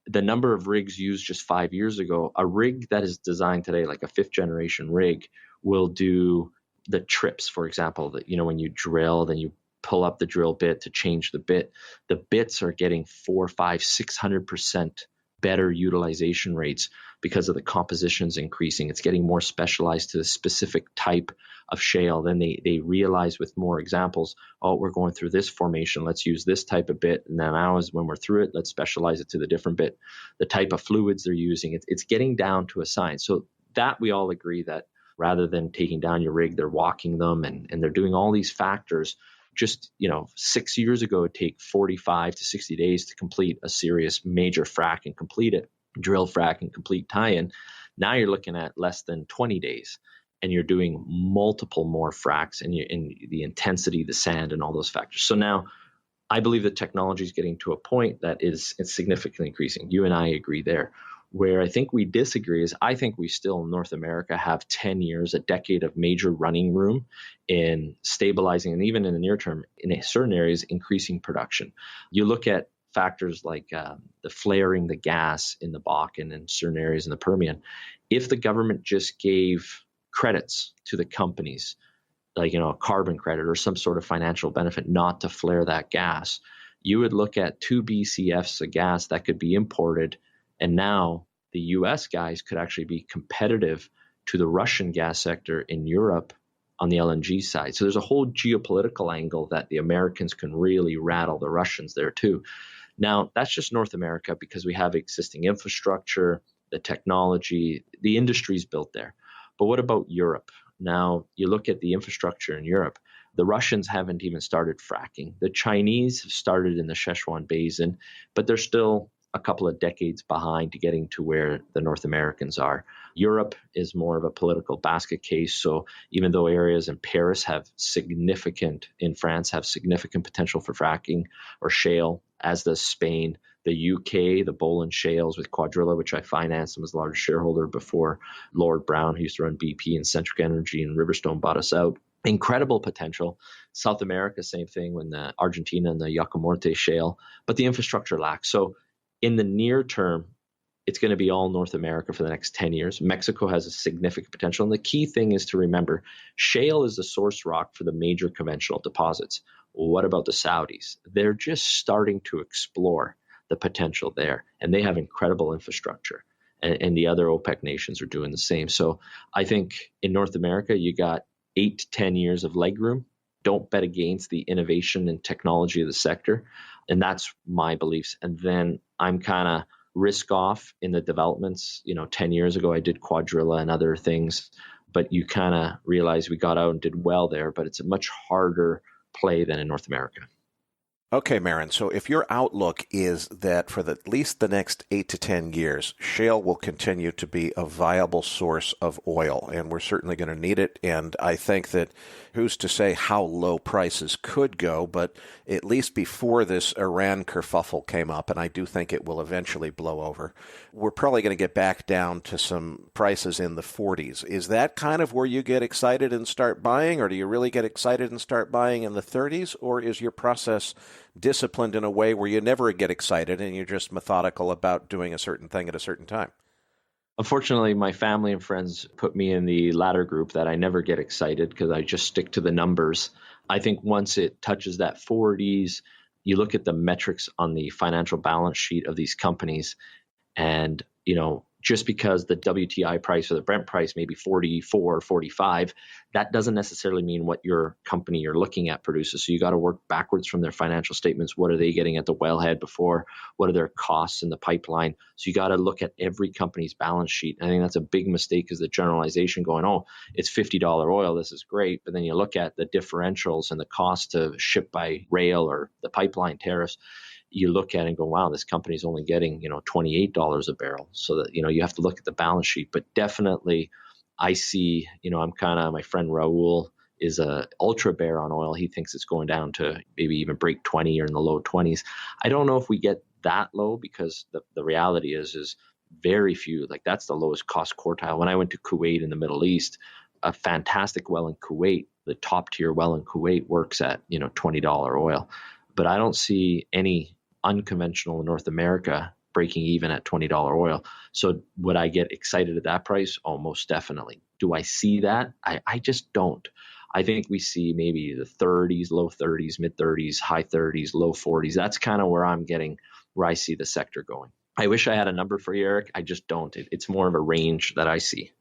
the number of rigs used just 5 years ago. A rig that is designed today, like a 5th generation rig, will do the trips, for example, that, when you drill, then you pull up the drill bit to change the bit. The bits are getting 400, 500, 600% better utilization rates because of the compositions increasing. It's getting more specialized to the specific type of shale. Then they realize with more examples, oh, we're going through this formation. Let's use this type of bit. And then now when we're through it, let's specialize it to the different bit, the type of fluids they're using. It's getting down to a science. So that we all agree that rather than taking down your rig, they're walking them and they're doing all these factors. Just, 6 years ago, it'd take 45 to 60 days to complete a serious major frac and complete it, drill frac and complete tie-in. Now you're looking at less than 20 days and you're doing multiple more fracs and the intensity, the sand and all those factors. So now I believe the technology is getting to a point that it's significantly increasing. You and I agree there. Where I think we disagree is I think we still in North America have 10 years, a decade of major running room in stabilizing and even in the near term, in certain areas, increasing production. You look at factors like the flaring the gas in the Bakken and certain areas in the Permian. If the government just gave credits to the companies, like, a carbon credit or some sort of financial benefit not to flare that gas, you would look at 2 BCFs of gas that could be imported. And now the U.S. guys could actually be competitive to the Russian gas sector in Europe on the LNG side. So there's a whole geopolitical angle that the Americans can really rattle the Russians there too. Now, that's just North America because we have existing infrastructure, the technology, the industry's built there. But what about Europe? Now, you look at the infrastructure in Europe. The Russians haven't even started fracking. The Chinese have started in the Sichuan Basin, but they're still a couple of decades behind to getting to where the North Americans are. Europe is more of a political basket case. So even though areas in France have significant potential for fracking or shale, as does Spain, the UK, the Boland shales with Quadrilla, which I financed and was the largest shareholder before Lord Brown, who used to run BP and Centric Energy and Riverstone bought us out. Incredible potential. South America, same thing when the Argentina and the Yaca Morte shale, but the infrastructure lacks. So in the near term, it's going to be all North America for the next 10 years. Mexico has a significant potential. And the key thing is to remember, shale is the source rock for the major conventional deposits. What about the Saudis? They're just starting to explore the potential there, and they have incredible infrastructure. And the other OPEC nations are doing the same. So I think in North America, you got 8 to 10 years of legroom. Don't bet against the innovation and technology of the sector. And that's my beliefs. And then I'm kind of risk off in the developments. 10 years ago, I did Quadrilla and other things, but you kind of realize we got out and did well there, but it's a much harder play than in North America. Okay, Marin, so if your outlook is that for at least the next 8 to 10 years, shale will continue to be a viable source of oil, and we're certainly going to need it, and I think that who's to say how low prices could go, but at least before this Iran kerfuffle came up, and I do think it will eventually blow over, we're probably going to get back down to some prices in the 40s. Is that kind of where you get excited and start buying, or do you really get excited and start buying in the 30s, or is your process disciplined in a way where you never get excited and you're just methodical about doing a certain thing at a certain time? Unfortunately, my family and friends put me in the latter group that I never get excited because I just stick to the numbers. I think once it touches that 40s, you look at the metrics on the financial balance sheet of these companies, and just because the WTI price or the Brent price may be 44 or 45, that doesn't necessarily mean what your company you're looking at produces. So you got to work backwards from their financial statements. What are they getting at the wellhead before? What are their costs in the pipeline? So you got to look at every company's balance sheet. I think that's a big mistake, is the generalization going, oh, it's $50 oil, this is great. But then you look at the differentials and the cost to ship by rail or the pipeline tariffs. You look at it and go, wow, this company's only getting, $28 a barrel. So that, you have to look at the balance sheet. But definitely I see, my friend Raul is a ultra bear on oil. He thinks it's going down to maybe even break 20 or in the low 20s. I don't know if we get that low, because the reality is very few, like that's the lowest cost quartile. When I went to Kuwait in the Middle East, a fantastic well in Kuwait, the top tier well in Kuwait works at, $20 oil. But I don't see any unconventional in North America breaking even at $20 oil. So would I get excited at that price? Oh, most definitely. Do I see that? I just don't. I think we see maybe the 30s, low 30s, mid 30s, high 30s, low 40s. That's kind of where I see the sector going. I wish I had a number for you, Eric. I just don't. It's more of a range that I see.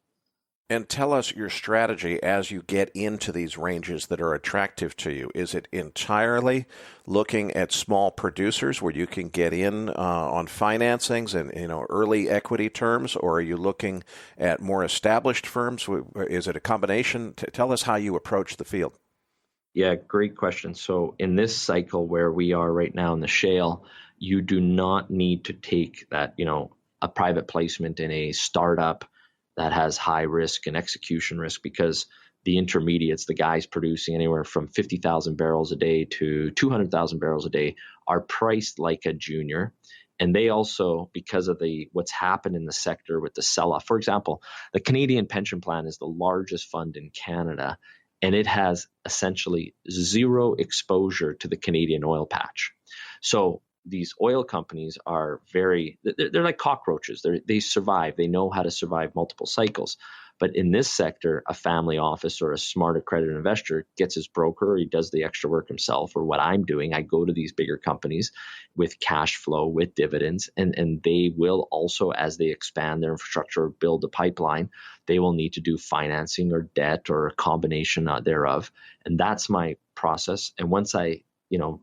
And tell us your strategy as you get into these ranges that are attractive to you. Is it entirely looking at small producers where you can get in on financings and early equity terms, or are you looking at more established firms? Is it a combination? Tell us how you approach the field. Yeah, great question. So in this cycle where we are right now in the shale, you do not need to take that, a private placement in a startup that has high risk and execution risk, because the intermediates, the guys producing anywhere from 50,000 barrels a day to 200,000 barrels a day, are priced like a junior. And they also, because of what's happened in the sector with the sell-off, for example, the Canadian Pension Plan is the largest fund in Canada, and it has essentially zero exposure to the Canadian oil patch. So these oil companies are they're like cockroaches. They survive. They know how to survive multiple cycles. But in this sector, a family office or a smart accredited investor gets his broker, or he does the extra work himself, or what I'm doing. I go to these bigger companies with cash flow, with dividends, and they will also, as they expand their infrastructure or build a pipeline, they will need to do financing or debt or a combination thereof. And that's my process. And once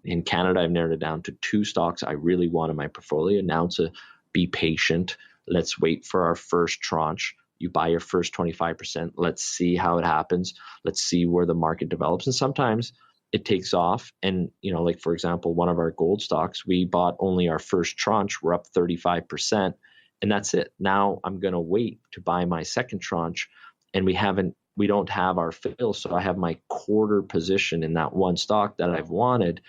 in Canada, I've narrowed it down to 2 stocks I really want in my portfolio. Now to be patient. Let's wait for our first tranche. You buy your first 25%. Let's see how it happens. Let's see where the market develops. And sometimes it takes off. And, like, for example, one of our gold stocks, we bought only our first tranche. We're up 35%. And that's it. Now I'm going to wait to buy my second tranche. And we don't have our fill. So I have my quarter position in that one stock that I've wanted.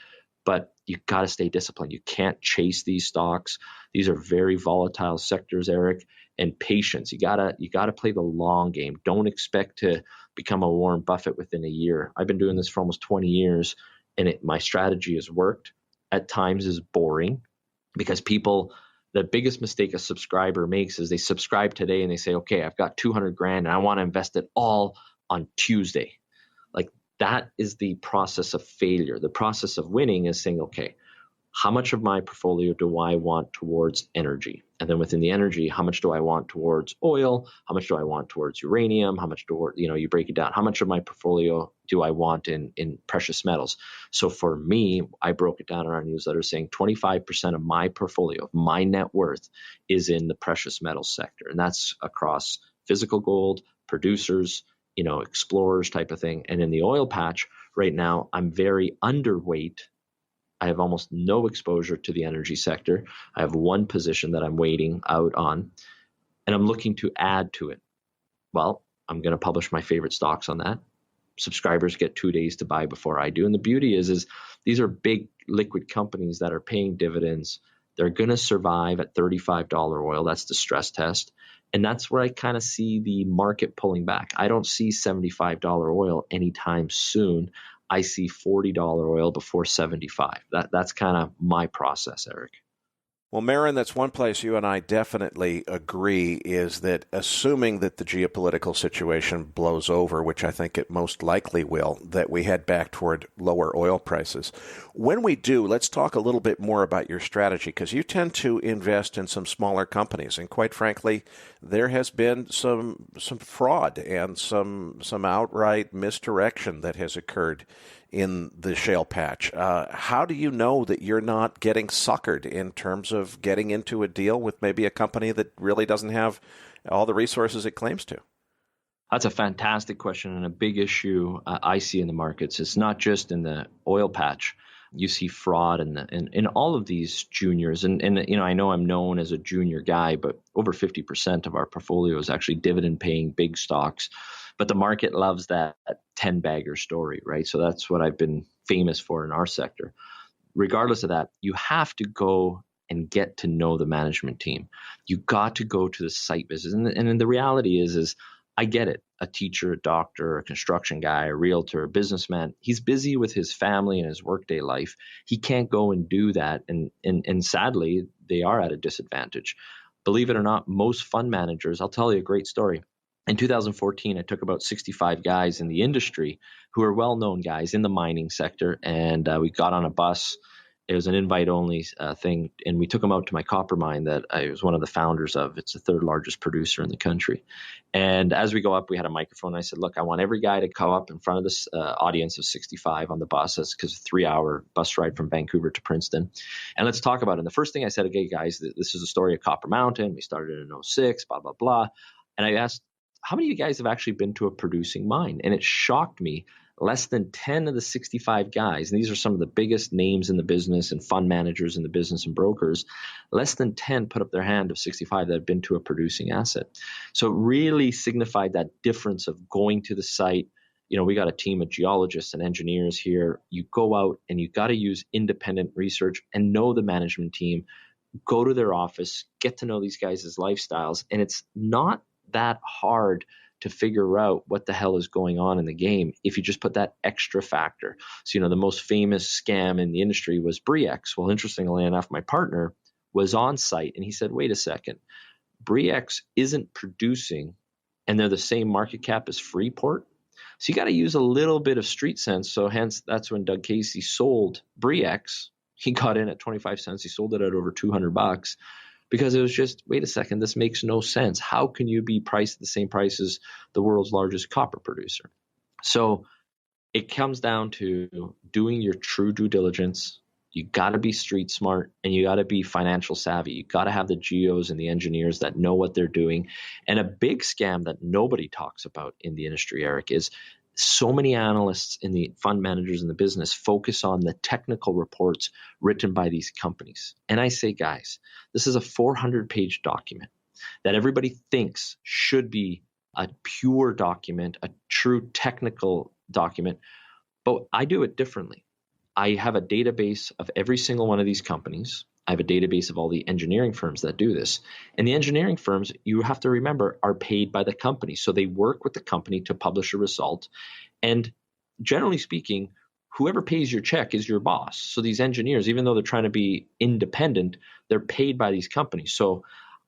But you got to stay disciplined. You can't chase these stocks. These are very volatile sectors, Eric, and patience. You gotta play the long game. Don't expect to become a Warren Buffett within a year. I've been doing this for almost 20 years, and my strategy has worked. At times is boring because the biggest mistake a subscriber makes is they subscribe today and they say, okay, I've got 200 grand and I want to invest it all on Tuesday. Like, that is the process of failure. The process of winning is saying, okay, how much of my portfolio do I want towards energy? And then within the energy, how much do I want towards oil? How much do I want towards uranium? How much you break it down. How much of my portfolio do I want in precious metals? So for me, I broke it down in our newsletter saying 25% of my portfolio, my net worth, is in the precious metals sector. And that's across physical gold, producers, explorers type of thing. And in the oil patch right now, I'm very underweight. I have almost no exposure to the energy sector. I have one position that I'm waiting out on, and I'm looking to add to it. Well, I'm going to publish my favorite stocks on that. Subscribers get 2 days to buy before I do. And the beauty is these are big liquid companies that are paying dividends. They're going to survive at $35 oil. That's the stress test. And that's where I kind of see the market pulling back. I don't see $75 oil anytime soon. I see $40 oil before 75. That's kind of my process, Eric. Well, Marin, that's one place you and I definitely agree, is that assuming that the geopolitical situation blows over, which I think it most likely will, that we head back toward lower oil prices. When we do, let's talk a little bit more about your strategy, because you tend to invest in some smaller companies. And quite frankly, there has been some fraud and some outright misdirection that has occurred in the shale patch. How do you know that you're not getting suckered in terms of getting into a deal with maybe a company that really doesn't have all the resources it claims to? That's a fantastic question and a big issue I see in the markets. It's not just in the oil patch. You see fraud in all of these juniors. And I know I'm known as a junior guy, but over 50% of our portfolio is actually dividend-paying big stocks. But the market loves that 10-bagger story, right? So that's what I've been famous for in our sector. Regardless of that, you have to go and get to know the management team. You got to go to the site visits. And the reality is I get it. A teacher, a doctor, a construction guy, a realtor, a businessman, he's busy with his family and his workday life. He can't go and do that. And sadly, they are at a disadvantage. Believe it or not, most fund managers, I'll tell you a great story. In 2014, I took about 65 guys in the industry who are well-known guys in the mining sector, and we got on a bus. It was an invite-only thing, and we took them out to my copper mine that I was one of the founders of. It's the third largest producer in the country. And as we go up, we had a microphone. I said, look, I want every guy to come up in front of this audience of 65 on the bus. That's because it's a 3-hour bus ride from Vancouver to Princeton. And let's talk about it. And the first thing I said, okay, guys, this is a story of Copper Mountain. We started in 2006, blah, blah, blah. And I asked, how many of you guys have actually been to a producing mine? And it shocked me. Less than 10 of the 65 guys, and these are some of the biggest names in the business and fund managers in the business and brokers, less than 10 put up their hand of 65 that had been to a producing asset. So it really signified that difference of going to the site. We got a team of geologists and engineers here. You go out and you got to use independent research and know the management team. Go to their office, get to know these guys' lifestyles, and it's not that hard to figure out what the hell is going on in the game if you just put that extra factor. So, the most famous scam in the industry was Bre-X. Well, interestingly enough, my partner was on site and he said, wait a second, Bre-X isn't producing and they're the same market cap as Freeport. So you got to use a little bit of street sense. So hence, that's when Doug Casey sold Bre-X. He got in at 25 cents. He sold it at over $200. Because it was just, wait a second, this makes no sense. How can you be priced at the same price as the world's largest copper producer? So it comes down to doing your true due diligence. You got to be street smart and you got to be financial savvy. You got to have the geos and the engineers that know what they're doing. And a big scam that nobody talks about in the industry, Eric, is so many analysts in the fund managers in the business focus on the technical reports written by these companies. And I say, guys, this is a 400-page document that everybody thinks should be a pure document, a true technical document, but I do it differently. I have a database of every single one of these companies. I have a database of all the engineering firms that do this. And the engineering firms, you have to remember, are paid by the company. So they work with the company to publish a result. And generally speaking, whoever pays your check is your boss. So these engineers, even though they're trying to be independent, they're paid by these companies. So,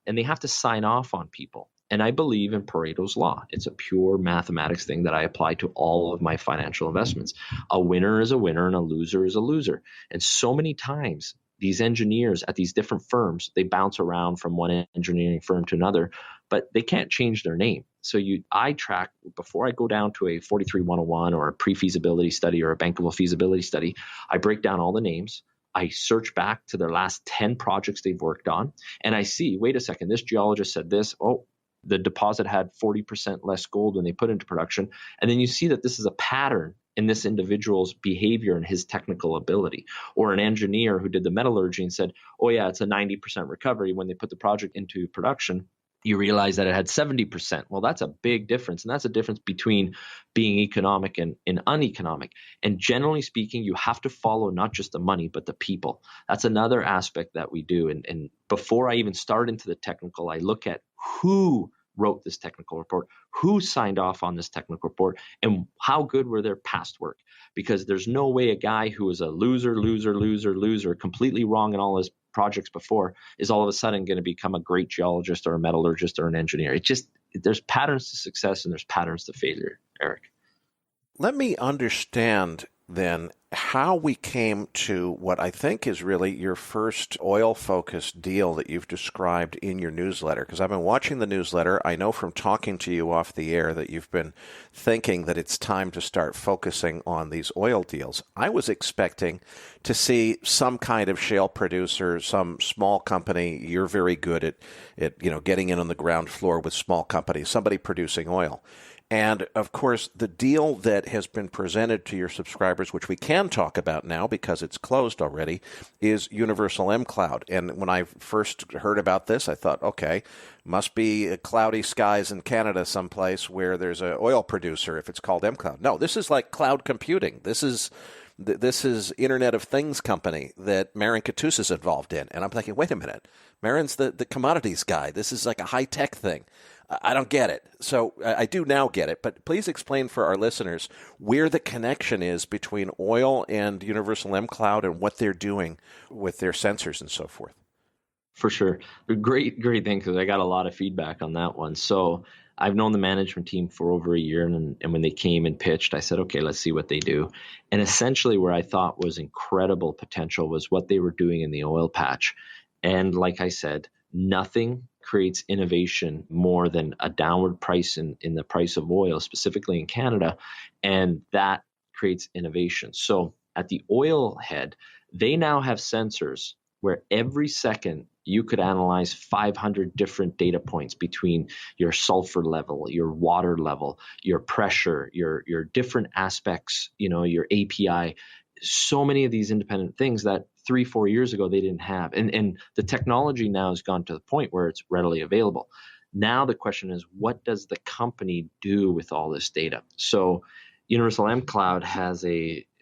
and they have to sign off on people. And I believe in Pareto's law. It's a pure mathematics thing that I apply to all of my financial investments. A winner is a winner and a loser is a loser. And so many times, these engineers at these different firms, they bounce around from one engineering firm to another, but they can't change their name. So I track, before I go down to a 43-101 or a pre-feasibility study or a bankable feasibility study, I break down all the names. I search back to their last 10 projects they've worked on, and I see, wait a second, this geologist said this. Oh, the deposit had 40% less gold when they put into production. And then you see that this is a pattern in this individual's behavior and his technical ability. Or an engineer who did the metallurgy and said, oh yeah, it's a 90% recovery. When they put the project into production, you realize that it had 70%. Well, that's a big difference. And that's a difference between being economic and uneconomic. And generally speaking, you have to follow not just the money, but the people. That's another aspect that we do. And before I even start into the technical, I look at who wrote this technical report, who signed off on this technical report, and how good were their past work. Because there's no way a guy who was a loser, completely wrong in all his projects before is all of a sudden going to become a great geologist or a metallurgist or an engineer. There's patterns to success and there's patterns to failure, Eric. Let me understand then how we came to what I think is really your first oil-focused deal that you've described in your newsletter. Because I've been watching the newsletter. I know from talking to you off the air that you've been thinking that it's time to start focusing on these oil deals. I was expecting to see some kind of shale producer, some small company. You're very good at getting in on the ground floor with small companies, somebody producing oil. And, of course, the deal that has been presented to your subscribers, which we can talk about now because it's closed already, is Universal mCloud. And when I first heard about this, I thought, okay, must be cloudy skies in Canada someplace where there's an oil producer if it's called mCloud. No, this is like cloud computing. This is Internet of Things company that Marin Katus is involved in. And I'm thinking, wait a minute, Marin's the commodities guy. This is like a high-tech thing. I don't get it. So I do now get it, but please explain for our listeners where the connection is between oil and Universal mCloud and what they're doing with their sensors and so forth. For sure. Great thing, because I got a lot of feedback on that one. So I've known the management team for over a year, and when they came and pitched, I said, okay, let's see what they do. And essentially where I thought was incredible potential was what they were doing in the oil patch. And like I said, nothing creates innovation more than a downward price in the price of oil, specifically in Canada, and that creates innovation. So at the oil head, they now have sensors where every second you could analyze 500 different data points between your sulfur level, your water level, your pressure, your different aspects, your API. So many of these independent things that 3-4 years ago they didn't have. And the technology now has gone to the point where it's readily available. Now the question is, what does the company do with all this data? So Universal mCloud has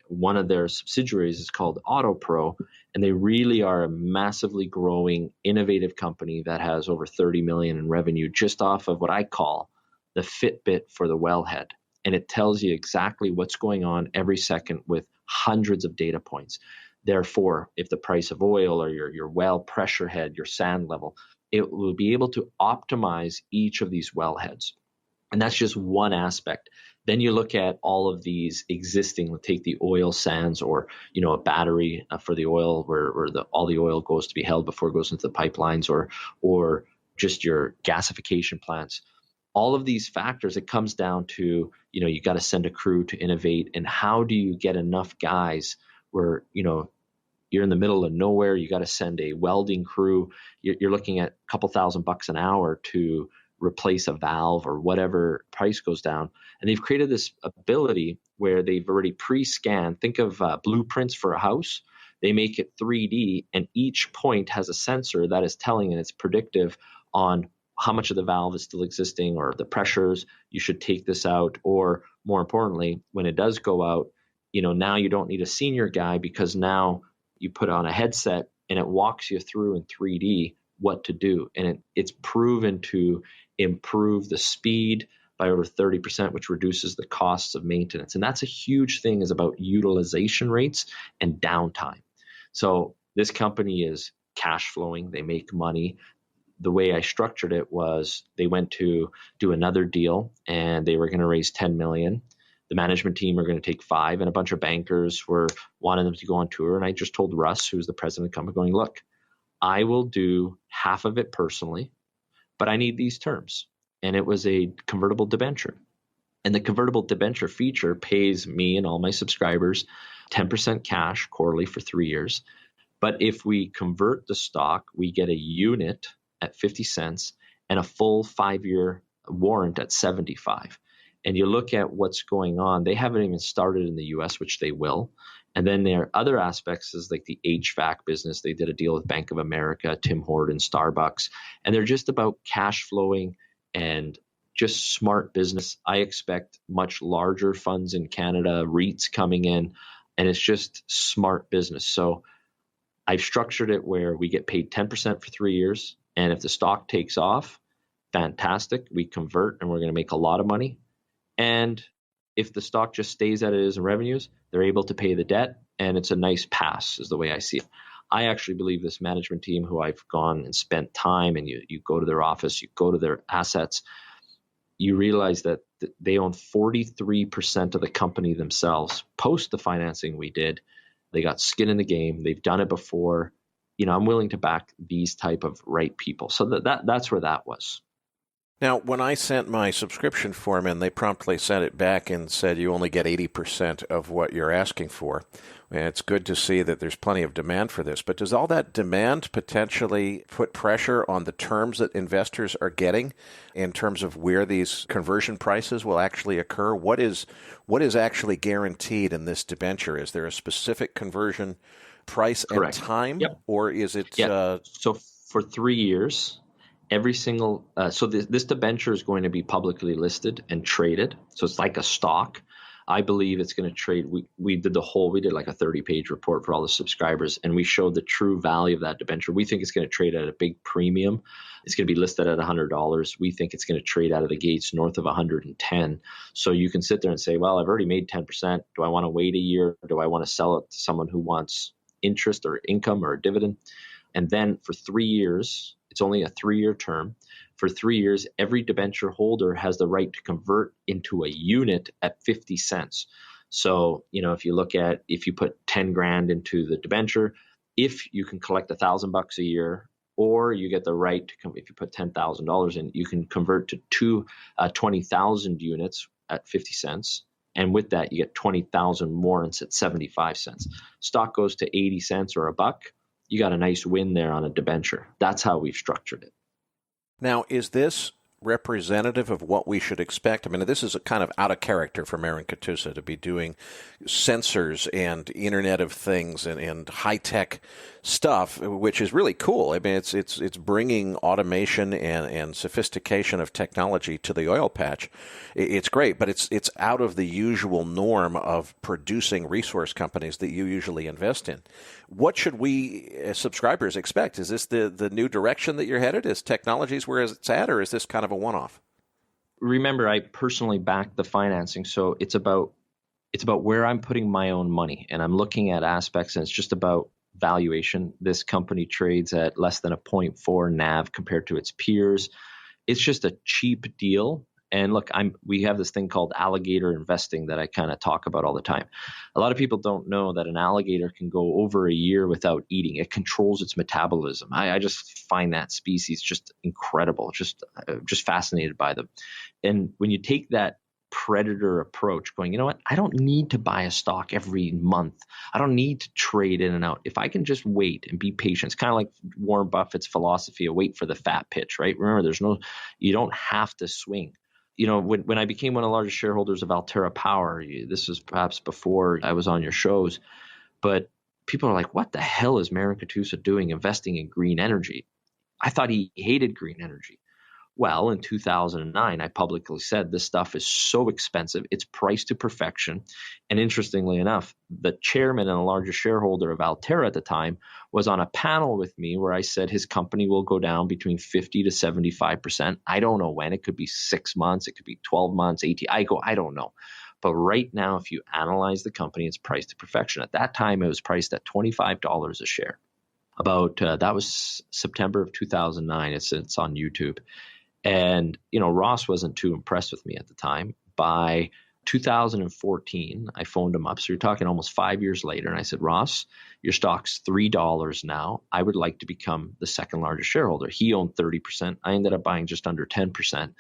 one of their subsidiaries is called AutoPro, and they really are a massively growing, innovative company that has over 30 million in revenue just off of what I call the Fitbit for the wellhead. And it tells you exactly what's going on every second with hundreds of data points. Therefore, if the price of oil or your well pressure head, your sand level, it will be able to optimize each of these wellheads. And that's just one aspect. Then you look at all of these existing, we'll take the oil sands or, a battery for the oil where all the oil goes to be held before it goes into the pipelines or just your gasification plants. All of these factors, it comes down to, you got to send a crew to innovate. And how do you get enough guys where, you're in the middle of nowhere, you got to send a welding crew. You're looking at a couple $1,000 an hour to replace a valve or whatever price goes down. And they've created this ability where they've already pre-scanned. Think of blueprints for a house. They make it 3D, and each point has a sensor that is telling, and it's predictive on how much of the valve is still existing or the pressures. You should take this out. Or more importantly, when it does go out, now you don't need a senior guy, because now you put on a headset and it walks you through in 3D what to do. And it's proven to improve the speed by over 30%, which reduces the costs of maintenance. And that's a huge thing, is about utilization rates and downtime. So this company is cash flowing. They make money. The way I structured it was they went to do another deal and they were going to raise 10 million. The management team are going to take 5, and a bunch of bankers were wanting them to go on tour. And I just told Russ, who's the president of the company, going, look, I will do half of it personally, but I need these terms. And it was a convertible debenture. And the convertible debenture feature pays me and all my subscribers 10% cash quarterly for 3 years. But if we convert the stock, we get a unit at 50 cents and a full 5-year warrant at 75. And you look at what's going on, they haven't even started in the US, which they will. And then there are other aspects, is like the HVAC business. They did a deal with Bank of America, Tim Hortons, Starbucks, and they're just about cash flowing and just smart business. I expect much larger funds in Canada, REITs coming in, and it's just smart business. So I've structured it where we get paid 10% for 3 years. And if the stock takes off, fantastic, we convert and we're going to make a lot of money. And if the stock just stays as it is in revenues, they're able to pay the debt, and it's a nice pass, is the way I see it. I actually believe this management team, who I've gone and spent time, and you go to their office, you go to their assets, you realize that they own 43% of the company themselves. Post the financing we did, they got skin in the game. They've done it before. I'm willing to back these type of right people. So that's where that was. Now, when I sent my subscription form in, they promptly sent it back and said you only get 80% of what you're asking for. And it's good to see that there's plenty of demand for this. But does all that demand potentially put pressure on the terms that investors are getting in terms of where these conversion prices will actually occur? What is actually guaranteed in this debenture? Is there a specific conversion price Correct. and time? Yep. Or is it... So for 3 years... every single this debenture is going to be publicly listed and traded. So it's like a stock. I believe it's going to trade. We did like a 30-page report for all the subscribers, and we showed the true value of that debenture. We think it's going to trade at a big premium. It's going to be listed at $100. We think it's going to trade out of the gates north of 110. So you can sit there and say, well, I've already made 10%. Do I want to wait a year? Do I want to sell it to someone who wants interest or income or a dividend? And then for 3 years, it's only a 3-year term. For 3 years, every debenture holder has the right to convert into a unit at 50 cents. So, if you put 10 grand into the debenture, if you can collect $1,000 a year, or you get the right to if you put $10,000 in, you can convert to 20,000 units at 50 cents. And with that, you get 20,000 warrants at 75 cents. Stock goes to 80 cents or $1. You got a nice win there on a debenture. That's how we've structured it. Now, is this representative of what we should expect? I mean, this is a kind of out of character for Marin Katusa to be doing sensors and Internet of Things and high-tech stuff, which is really cool. I mean, it's bringing automation and sophistication of technology to the oil patch. It's great, but it's out of the usual norm of producing resource companies that you usually invest in. What should we, as subscribers, expect? Is this the new direction that you're headed? Is technologies where it's at, or is this kind of a one-off? Remember, I personally backed the financing, so it's about where I'm putting my own money, and I'm looking at aspects, and it's just about valuation. This company trades at less than a 0.4 NAV compared to its peers. It's just a cheap deal. And look, we have this thing called alligator investing that I kind of talk about all the time. A lot of people don't know that an alligator can go over a year without eating. It controls its metabolism. I just find that species just incredible, just fascinated by them. And when you take that predator approach, going, you know what? I don't need to buy a stock every month. I don't need to trade in and out. If I can just wait and be patient, it's kind of like Warren Buffett's philosophy of wait for the fat pitch, right? Remember, you don't have to swing. You know, when I became one of the largest shareholders of Alterra Power, this was perhaps before I was on your shows, but people are like, what the hell is Marin Katusa doing investing in green energy? I thought he hated green energy. Well, in 2009, I publicly said this stuff is so expensive, it's priced to perfection. And interestingly enough, the chairman and the largest shareholder of Alterra at the time was on a panel with me where I said his company will go down between 50 to 75%. I don't know when. It could be 6 months. It could be 12 months, 18. I don't know. But right now, if you analyze the company, it's priced to perfection. At that time, it was priced at $25 a share. That was September of 2009. It's on YouTube. And, Ross wasn't too impressed with me at the time. By 2014, I phoned him up. So you're talking almost 5 years later. And I said, Ross, your stock's $3 now. I would like to become the second largest shareholder. He owned 30%. I ended up buying just under 10%.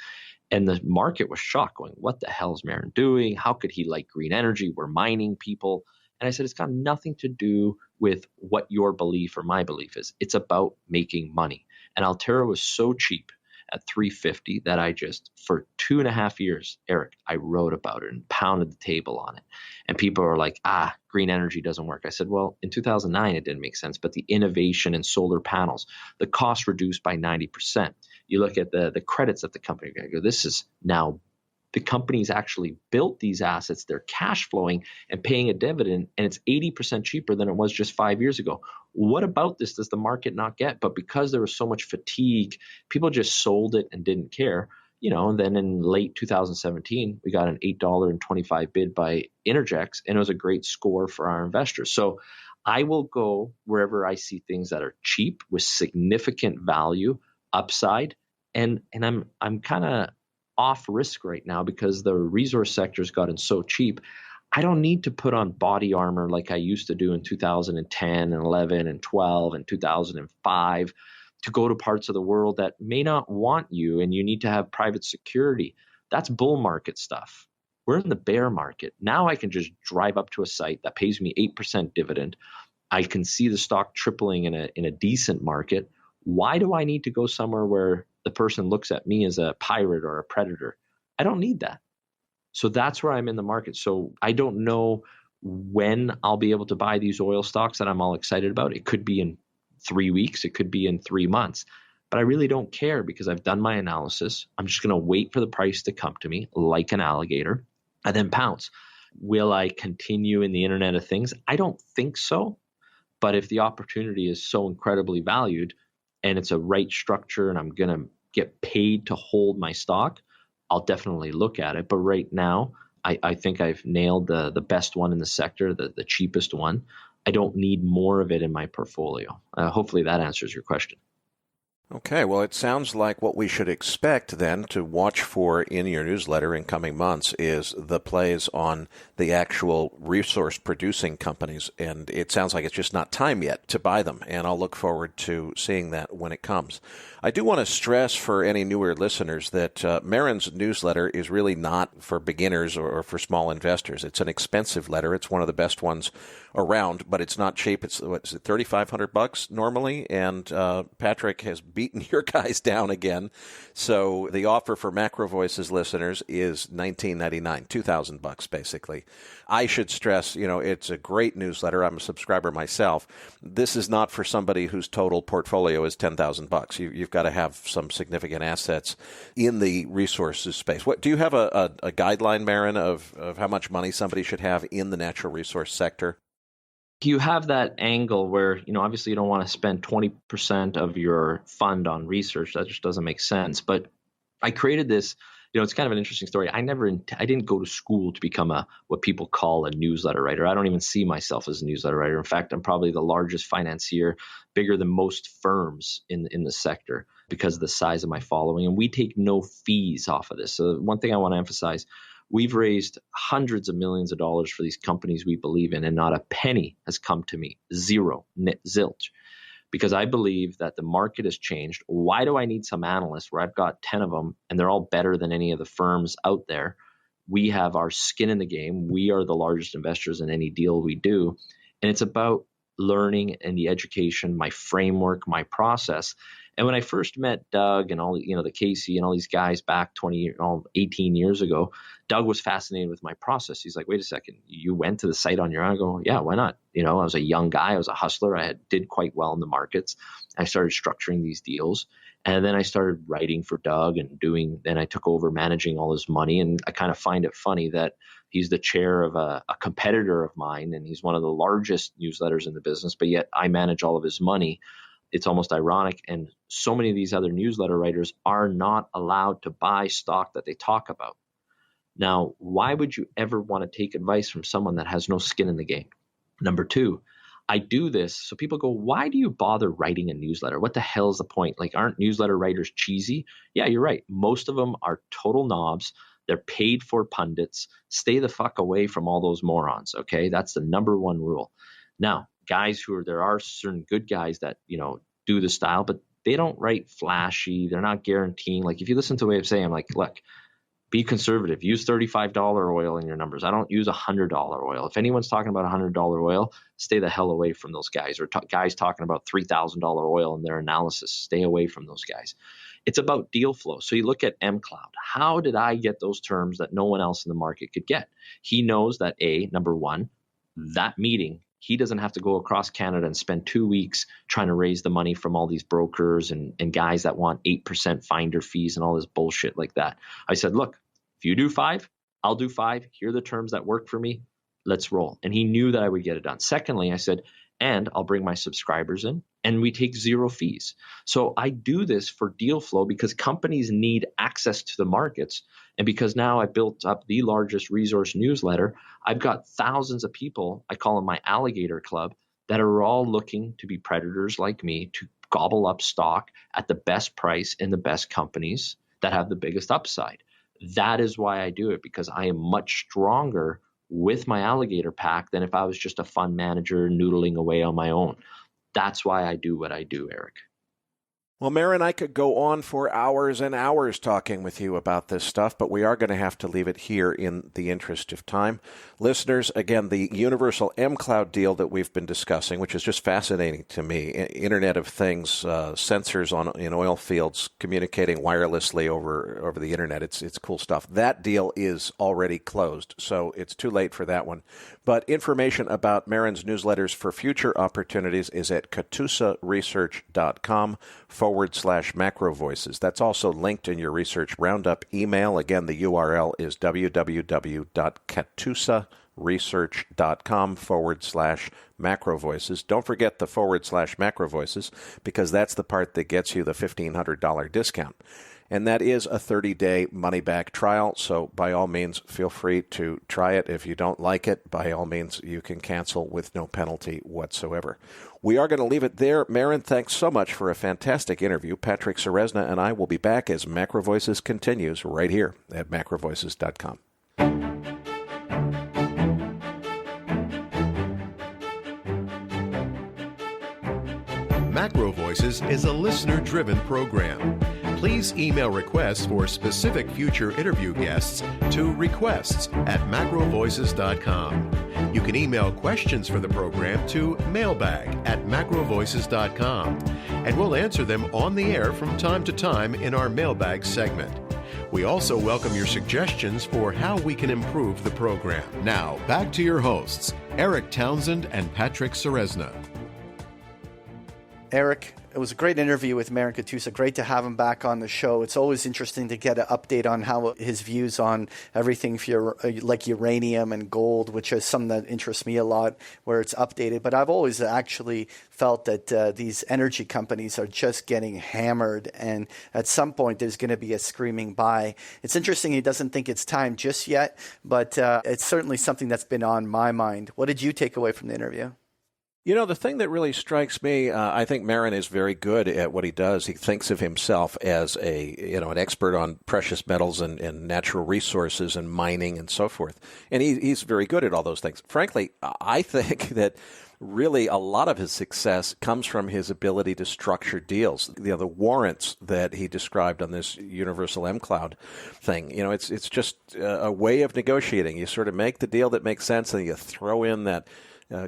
And the market was shocked, going, what the hell is Marin doing? How could he like green energy? We're mining people. And I said, it's got nothing to do with what your belief or my belief is. It's about making money. And Alterra was so cheap at $350 that I just, for 2.5 years, Eric, I wrote about it and pounded the table on it. And people are like, green energy doesn't work. I said, well, in 2009, it didn't make sense, but the innovation in solar panels, the cost reduced by 90%. You look at the credits that the company are going to go, this is now, the company's actually built these assets, they're cash flowing and paying a dividend, and it's 80% cheaper than it was just 5 years ago. What about this does the market not get? But because there was so much fatigue, people just sold it and didn't care. And then in late 2017, we got an $8.25 bid by Intergex, and it was a great score for our investors. So I will go wherever I see things that are cheap with significant value, upside, and I'm kind of off risk right now because the resource sector has gotten so cheap. I don't need to put on body armor like I used to do in 2010 and 11 and 12 and 2005 to go to parts of the world that may not want you, and you need to have private security. That's bull market stuff. We're in the bear market. Now I can just drive up to a site that pays me 8% dividend. I can see the stock tripling in a decent market. Why do I need to go somewhere where the person looks at me as a pirate or a predator? I don't need that. So that's where I'm in the market. So I don't know when I'll be able to buy these oil stocks that I'm all excited about. It could be in 3 weeks. It could be in 3 months. But I really don't care because I've done my analysis. I'm just going to wait for the price to come to me like an alligator and then pounce. Will I continue in the Internet of Things? I don't think so. But if the opportunity is so incredibly valued, and it's a right structure and I'm going to get paid to hold my stock, I'll definitely look at it. But right now, I think I've nailed the best one in the sector, the cheapest one. I don't need more of it in my portfolio. Hopefully that answers your question. Okay, well, it sounds like what we should expect then to watch for in your newsletter in coming months is the plays on the actual resource-producing companies, and it sounds like it's just not time yet to buy them, and I'll look forward to seeing that when it comes. I do want to stress for any newer listeners that Marin's newsletter is really not for beginners or for small investors. It's an expensive letter. It's one of the best ones around, but it's not cheap. It's $3,500 normally, and Patrick has beaten your guys down again. So the offer for Macro Voices listeners is $19.99, $2,000 basically. I should stress, it's a great newsletter. I'm a subscriber myself. This is not for somebody whose total portfolio is $10,000. You've got to have some significant assets in the resources space. Do you have a guideline, Marin, of how much money somebody should have in the natural resource sector? You have that angle where, obviously you don't want to spend 20% of your fund on research. That just doesn't make sense. But I created this, it's kind of an interesting story. I didn't go to school to become what people call a newsletter writer. I don't even see myself as a newsletter writer. In fact, I'm probably the largest financier, bigger than most firms in the sector because of the size of my following. And we take no fees off of this. So one thing I want to emphasize, we've raised hundreds of millions of dollars for these companies we believe in, and not a penny has come to me. Zero, zilch. Because I believe that the market has changed. Why do I need some analysts where I've got 10 of them and they're all better than any of the firms out there? we have our skin in the game. We are the largest investors in any deal we do. And it's about learning and the education, my framework, my process. And when I first met Doug and all, the Casey and all these guys back 18 years ago, Doug was fascinated with my process. He's like, wait a second, you went to the site on your own? I go, yeah, why not? I was a young guy. I was a hustler. I did quite well in the markets. I started structuring these deals. And then I started writing for Doug then I took over managing all his money. And I kind of find it funny that he's the chair of a competitor of mine, and he's one of the largest newsletters in the business, but yet I manage all of his money. It's almost ironic. And so many of these other newsletter writers are not allowed to buy stock that they talk about. Now, why would you ever want to take advice from someone that has no skin in the game? Number two, I do this so people go, why do you bother writing a newsletter? What the hell is the point? Like, aren't newsletter writers cheesy? Yeah, you're right. Most of them are total knobs. They're paid for pundits. Stay the fuck away from all those morons, okay? That's the number one rule. Now, guys there are certain good guys that, do the style, but they don't write flashy. They're not guaranteeing. Like, if you listen to the way I'm saying, I'm like, look, be conservative. Use $35 oil in your numbers. I don't use $100 oil. If anyone's talking about $100 oil, stay the hell away from those guys. Or guys talking about $3,000 oil in their analysis, stay away from those guys. It's about deal flow. So you look at mCloud. How did I get those terms that no one else in the market could get? He knows that number one, that meeting, he doesn't have to go across Canada and spend 2 weeks trying to raise the money from all these brokers and guys that want 8% finder fees and all this bullshit like that. I said, look, if you do 5, I'll do 5. Here are the terms that work for me. Let's roll. And he knew that I would get it done. Secondly, I said, and I'll bring my subscribers in, and we take 0 fees. So I do this for deal flow because companies need access to the markets. And because now I built up the largest resource newsletter, I've got thousands of people, I call them my alligator club, that are all looking to be predators like me to gobble up stock at the best price in the best companies that have the biggest upside. That is why I do it, because I am much stronger with my alligator pack than if I was just a fund manager noodling away on my own. That's why I do what I do, Eric. Well, Marin, I could go on for hours and hours talking with you about this stuff, but we are going to have to leave it here in the interest of time. Listeners, again, the Universal mCloud deal that we've been discussing, which is just fascinating to me, Internet of Things, sensors in oil fields communicating wirelessly over the Internet. It's cool stuff. That deal is already closed, so it's too late for that one. But information about Marin's newsletters for future opportunities is at katusaresearch.com/macro voices. That's also linked in your research roundup email. Again, the URL is www.katusaresearch.com/macro voices. Don't forget the /macro voices, because that's the part that gets you the $1,500 discount. And that is a 30-day money-back trial, so by all means, feel free to try it. If you don't like it, by all means, you can cancel with no penalty whatsoever. We are going to leave it there. Marin, thanks so much for a fantastic interview. Patrick Ceresna and I will be back as Macro Voices continues right here at macrovoices.com. Macro Voices is a listener-driven program. Please email requests for specific future interview guests to requests@macrovoices.com. You can email questions for the program to mailbag@macrovoices.com, and we'll answer them on the air from time to time in our mailbag segment. We also welcome your suggestions for how we can improve the program. Now, back to your hosts, Eric Townsend and Patrick Ceresna. Eric, it was a great interview with Marin Katusa. Great to have him back on the show. It's always interesting to get an update on how his views on everything like uranium and gold, which is something that interests me a lot, where it's updated. But I've always actually felt that these energy companies are just getting hammered, and at some point there's going to be a screaming buy. It's interesting he doesn't think it's time just yet, but it's certainly something that's been on my mind. What did you take away from the interview? You know, the thing that really strikes me, I think Marin is very good at what he does. He thinks of himself as an expert on precious metals and natural resources and mining and so forth. And he's very good at all those things. Frankly, I think that really a lot of his success comes from his ability to structure deals. The warrants that he described on this Universal mCloud thing, it's just a way of negotiating. You sort of make the deal that makes sense and you throw in that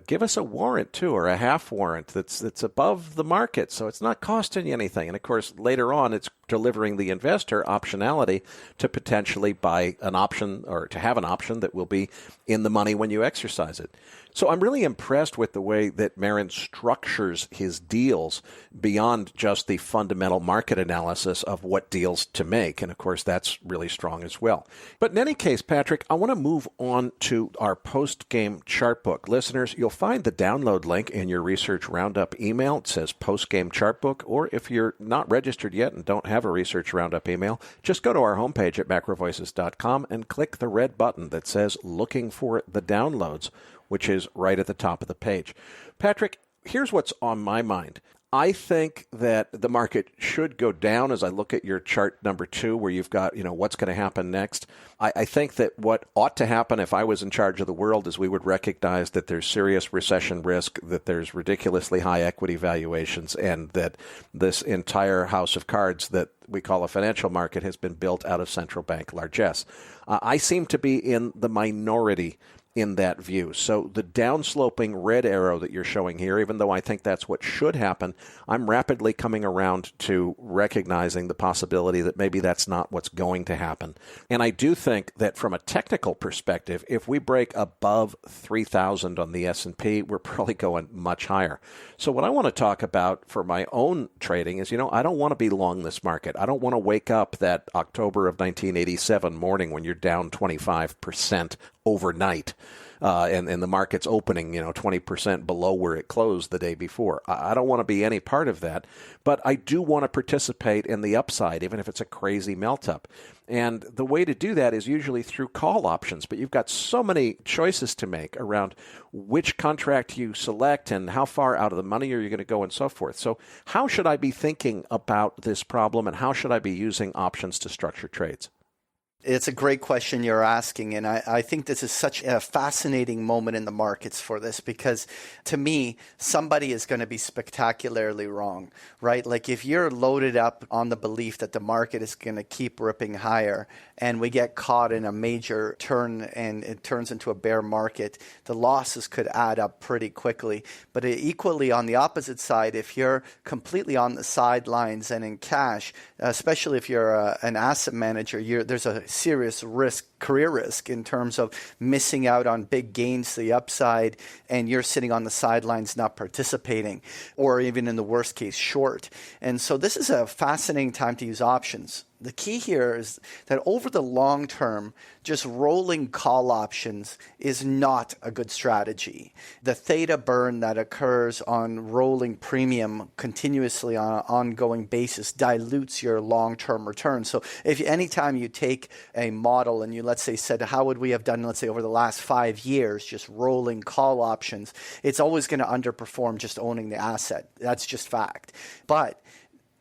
give us a warrant, too, or a half warrant that's above the market, so it's not costing you anything. And, of course, later on, it's delivering the investor optionality to potentially buy an option or to have an option that will be in the money when you exercise it. So I'm really impressed with the way that Marin structures his deals beyond just the fundamental market analysis of what deals to make. And, of course, that's really strong as well. But in any case, Patrick, I want to move on to our post-game chart book. Listeners, you'll find the download link in your Research Roundup email. It says post-game chart book. Or if you're not registered yet and don't have a Research Roundup email, just go to our homepage at macrovoices.com and click the red button that says looking for the downloads, which is right at the top of the page. Patrick, here's what's on my mind. I think that the market should go down as I look at your chart number 2, where you've got, what's going to happen next. I think that what ought to happen if I was in charge of the world is we would recognize that there's serious recession risk, that there's ridiculously high equity valuations, and that this entire house of cards that we call a financial market has been built out of central bank largesse. I seem to be in the minority in that view. So the downsloping red arrow that you're showing here, even though I think that's what should happen, I'm rapidly coming around to recognizing the possibility that maybe that's not what's going to happen. And I do think that from a technical perspective, if we break above 3,000 on the S&P, we're probably going much higher. So what I want to talk about for my own trading is, I don't want to be long this market. I don't want to wake up that October of 1987 morning when you're down 25% overnight. And the market's opening, 20% below where it closed the day before. I don't want to be any part of that, but I do want to participate in the upside, even if it's a crazy melt-up. And the way to do that is usually through call options, but you've got so many choices to make around which contract you select and how far out of the money are you going to go and so forth. So how should I be thinking about this problem, and how should I be using options to structure trades? It's a great question you're asking, and I think this is such a fascinating moment in the markets for this, because to me, somebody is going to be spectacularly wrong, right? Like if you're loaded up on the belief that the market is going to keep ripping higher and we get caught in a major turn and it turns into a bear market, the losses could add up pretty quickly. But equally on the opposite side, if you're completely on the sidelines and in cash, especially if you're an asset manager, there's a serious career risk in terms of missing out on big gains to the upside, and you're sitting on the sidelines not participating, or even in the worst case, short. And so this is a fascinating time to use options. The key here is that over the long term, just rolling call options is not a good strategy. The theta burn that occurs on rolling premium continuously on an ongoing basis dilutes your long-term return. So if anytime you take a model and you, let's say, said, how would we have done, let's say, over the last 5 years, just rolling call options, it's always going to underperform just owning the asset. That's just fact. But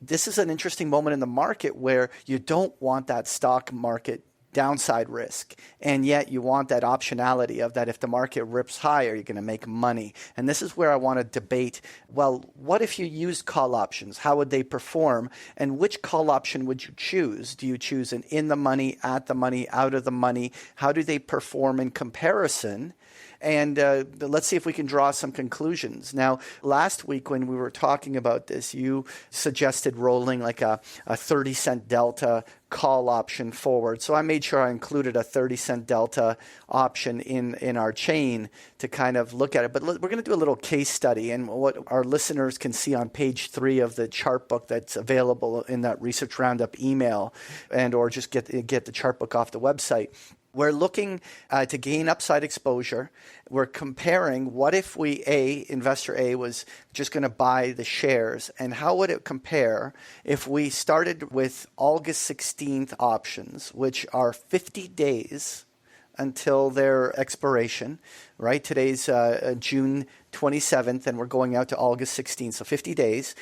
this is an interesting moment in the market where you don't want that stock market downside risk, and yet you want that optionality of that if the market rips higher, you're going to make money. And this is where I want to debate, well, what if you used call options? How would they perform? And which call option would you choose? Do you choose an in the money, at the money, out of the money? How do they perform in comparison? And let's see if we can draw some conclusions. Now, last week when we were talking about this, you suggested rolling like a 30-cent delta call option forward. So I made sure I included a 30-cent delta option in our chain to kind of look at it. But we're going to do a little case study, and what our listeners can see on page 3 of the chart book that's available in that Research Roundup email, and or just get the chart book off the website. We're looking to gain upside exposure. We're comparing what if investor A was just going to buy the shares, and how would it compare if we started with August 16th options, which are 50 days until their expiration, right? Today's June 27th, and we're going out to August 16th, so 50 days.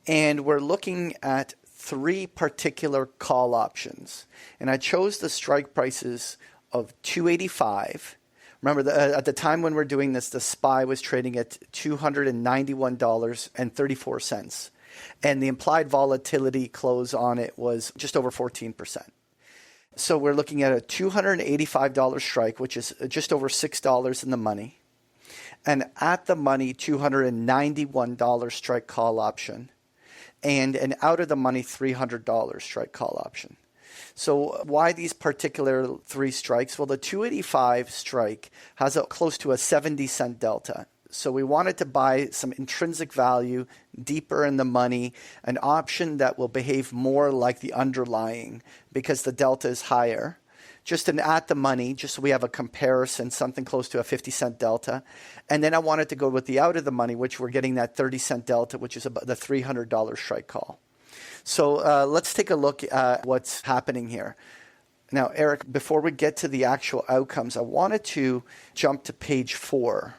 And we're looking at 3 particular call options. And I chose the strike prices of $285. Remember, at the time when we're doing this, the SPY was trading at $291.34. And the implied volatility close on it was just over 14%. So we're looking at a $285 strike, which is just over $6 in the money. An at the money $291 strike call option. And an out of the money $300 strike call option. So why these particular 3 strikes? Well, the 285 strike has close to a 70-cent delta. So we wanted to buy some intrinsic value deeper in the money, an option that will behave more like the underlying because the delta is higher. Just an at the money, just so we have a comparison, something close to a 50-cent delta. And then I wanted to go with the out of the money, which we're getting that 30-cent delta, which is about the $300 strike call. So let's take a look at what's happening here. Now, Eric, before we get to the actual outcomes, I wanted to jump to page 4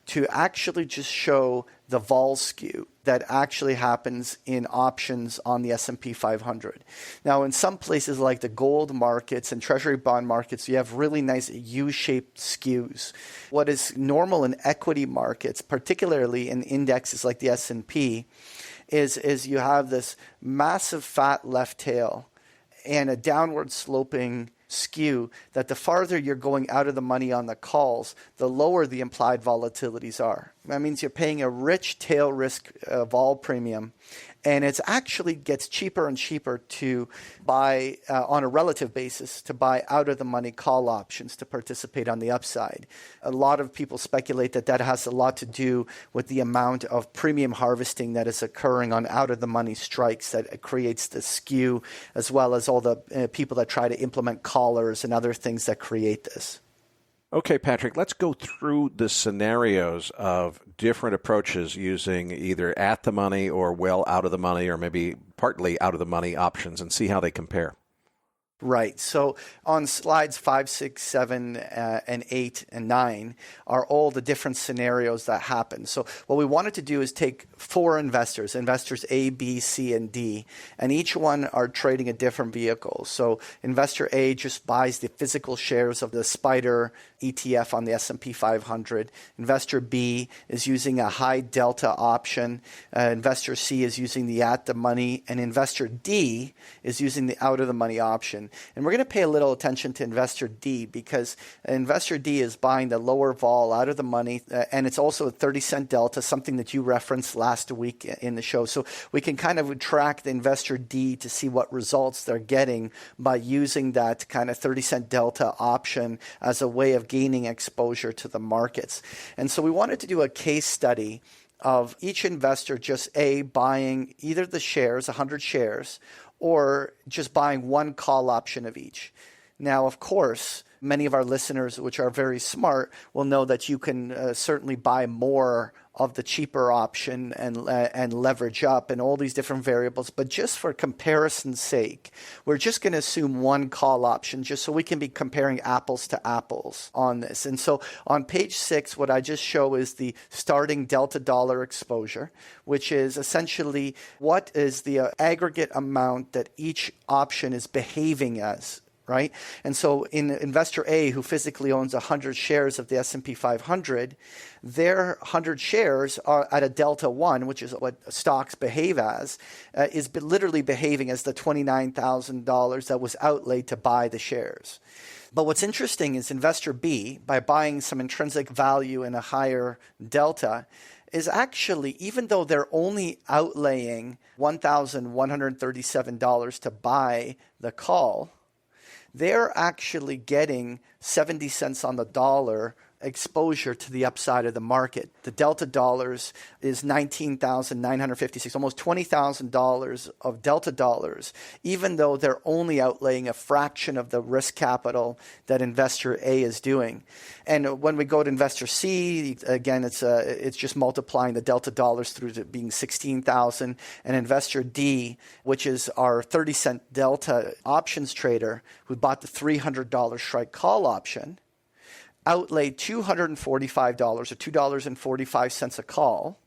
to actually just show the vol skew that actually happens in options on the S&P 500. Now, in some places like the gold markets and treasury bond markets, you have really nice U-shaped skews. What is normal in equity markets, particularly in indexes like the S&P, is you have this massive fat left tail and a downward sloping skew that the farther you're going out of the money on the calls, the lower the implied volatilities are. That means you're paying a rich tail risk vol premium, and it actually gets cheaper and cheaper to buy on a relative basis, to buy out of the money call options to participate on the upside. A lot of people speculate that that has a lot to do with the amount of premium harvesting that is occurring on out of the money strikes that creates the skew, as well as all the people that try to implement collars and other things that create this. Okay, Patrick, let's go through the scenarios of different approaches using either at the money or well out of the money or maybe partly out of the money options and see how they compare. Right. So on slides 5, 6, 7, and 8, and 9 are all the different scenarios that happen. So what we wanted to do is take 4 investors A, B, C, and D, and each one are trading a different vehicle. So investor A just buys the physical shares of the SPDR ETF on the S&P 500. Investor B is using a high delta option. Investor C is using the at the money, and investor D is using the out of the money option. And we're going to pay a little attention to investor D because investor D is buying the lower vol out of the money, and it's also a 30-cent delta, something that you referenced last week in the show. So we can kind of track the investor D to see what results they're getting by using that kind of 30-cent delta option as a way of gaining exposure to the markets. And so we wanted to do a case study of each investor just buying either the shares, 100 shares, or just buying one call option of each. Now, of course, many of our listeners, which are very smart, will know that you can certainly buy more of the cheaper option and leverage up and all these different variables. But just for comparison's sake, we're just going to assume one call option just so we can be comparing apples to apples on this. And so on page 6, what I just show is the starting delta dollar exposure, which is essentially what is the aggregate amount that each option is behaving as. Right? And so in investor A, who physically owns 100 shares of the S&P 500, their 100 shares are at a delta 1, which is what stocks behave as, is literally behaving as the $29,000 that was outlaid to buy the shares. But what's interesting is investor B, by buying some intrinsic value in a higher delta, is actually, even though they're only outlaying $1,137 to buy the call, they're actually getting 70 cents on the dollar exposure to the upside of the market. The delta dollars is $19,956, almost $20,000 of delta dollars, even though they're only outlaying a fraction of the risk capital that investor A is doing. And when we go to investor C, again, it's just multiplying the delta dollars through to being 16,000. And investor D, which is our 30-cent delta options trader who bought the $300 strike call option, outlaid $245 or $2.45 a call,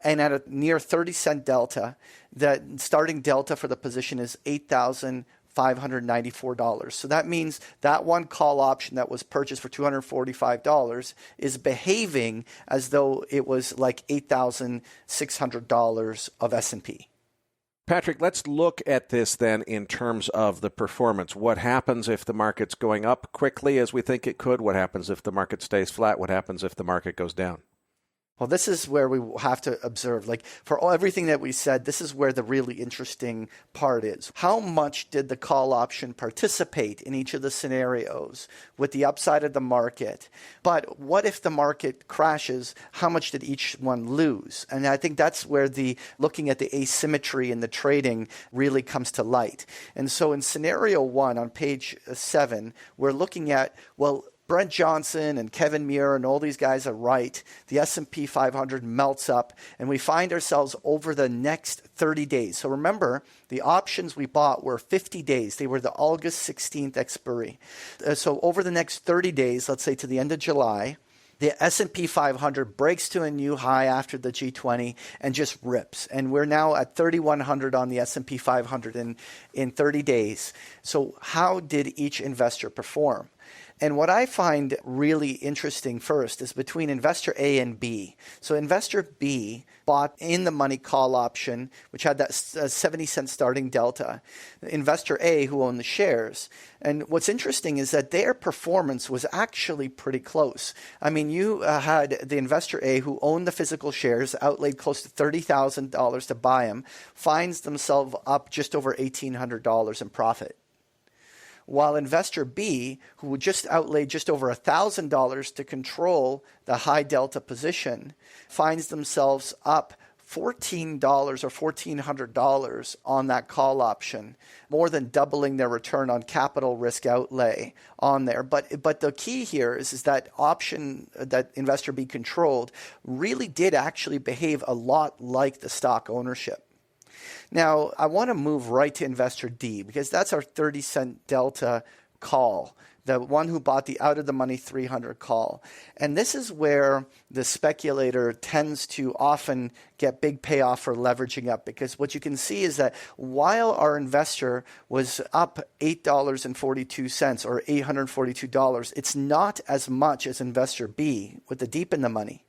and at a near 30-cent delta, the starting delta for the position is $8,594. So that means that one call option that was purchased for $245 is behaving as though it was like $8,600 of S&P. Patrick, let's look at this then in terms of the performance. What happens if the market's going up quickly as we think it could? What happens if the market stays flat? What happens if the market goes down? Well, this is where we have to observe, like for everything that we said, this is where the really interesting part is. How much did the call option participate in each of the scenarios with the upside of the market? But what if the market crashes? How much did each one lose? And I think that's where the looking at the asymmetry in the trading really comes to light. And so in scenario 1 on page 7, we're looking at, well, Brent Johnson and Kevin Muir and all these guys are right. The S&P 500 melts up, and we find ourselves over the next 30 days. So remember, the options we bought were 50 days. They were the August 16th expiry. So over the next 30 days, let's say to the end of July, the S&P 500 breaks to a new high after the G20 and just rips. And we're now at 3,100 on the S&P 500 in 30 days. So how did each investor perform? And what I find really interesting first is between investor A and B. So investor B bought in the money call option, which had that 70-cent starting delta. Investor A, who owned the shares. And what's interesting is that their performance was actually pretty close. I mean, you had the investor A who owned the physical shares, outlaid close to $30,000 to buy them, finds themselves up just over $1,800 in profit. While investor B, who just outlaid just over $1,000 to control the high delta position, finds themselves up $14 or $1,400 on that call option, more than doubling their return on capital risk outlay on there. But the key here is that option that investor B controlled really did actually behave a lot like the stock ownership. Now, I want to move right to investor D because that's our 30-cent delta call, the one who bought the out-of-the-money 300 call. And this is where the speculator tends to often get big payoff for leveraging up, because what you can see is that while our investor was up $8.42 or $842, it's not as much as investor B with the deep in the money.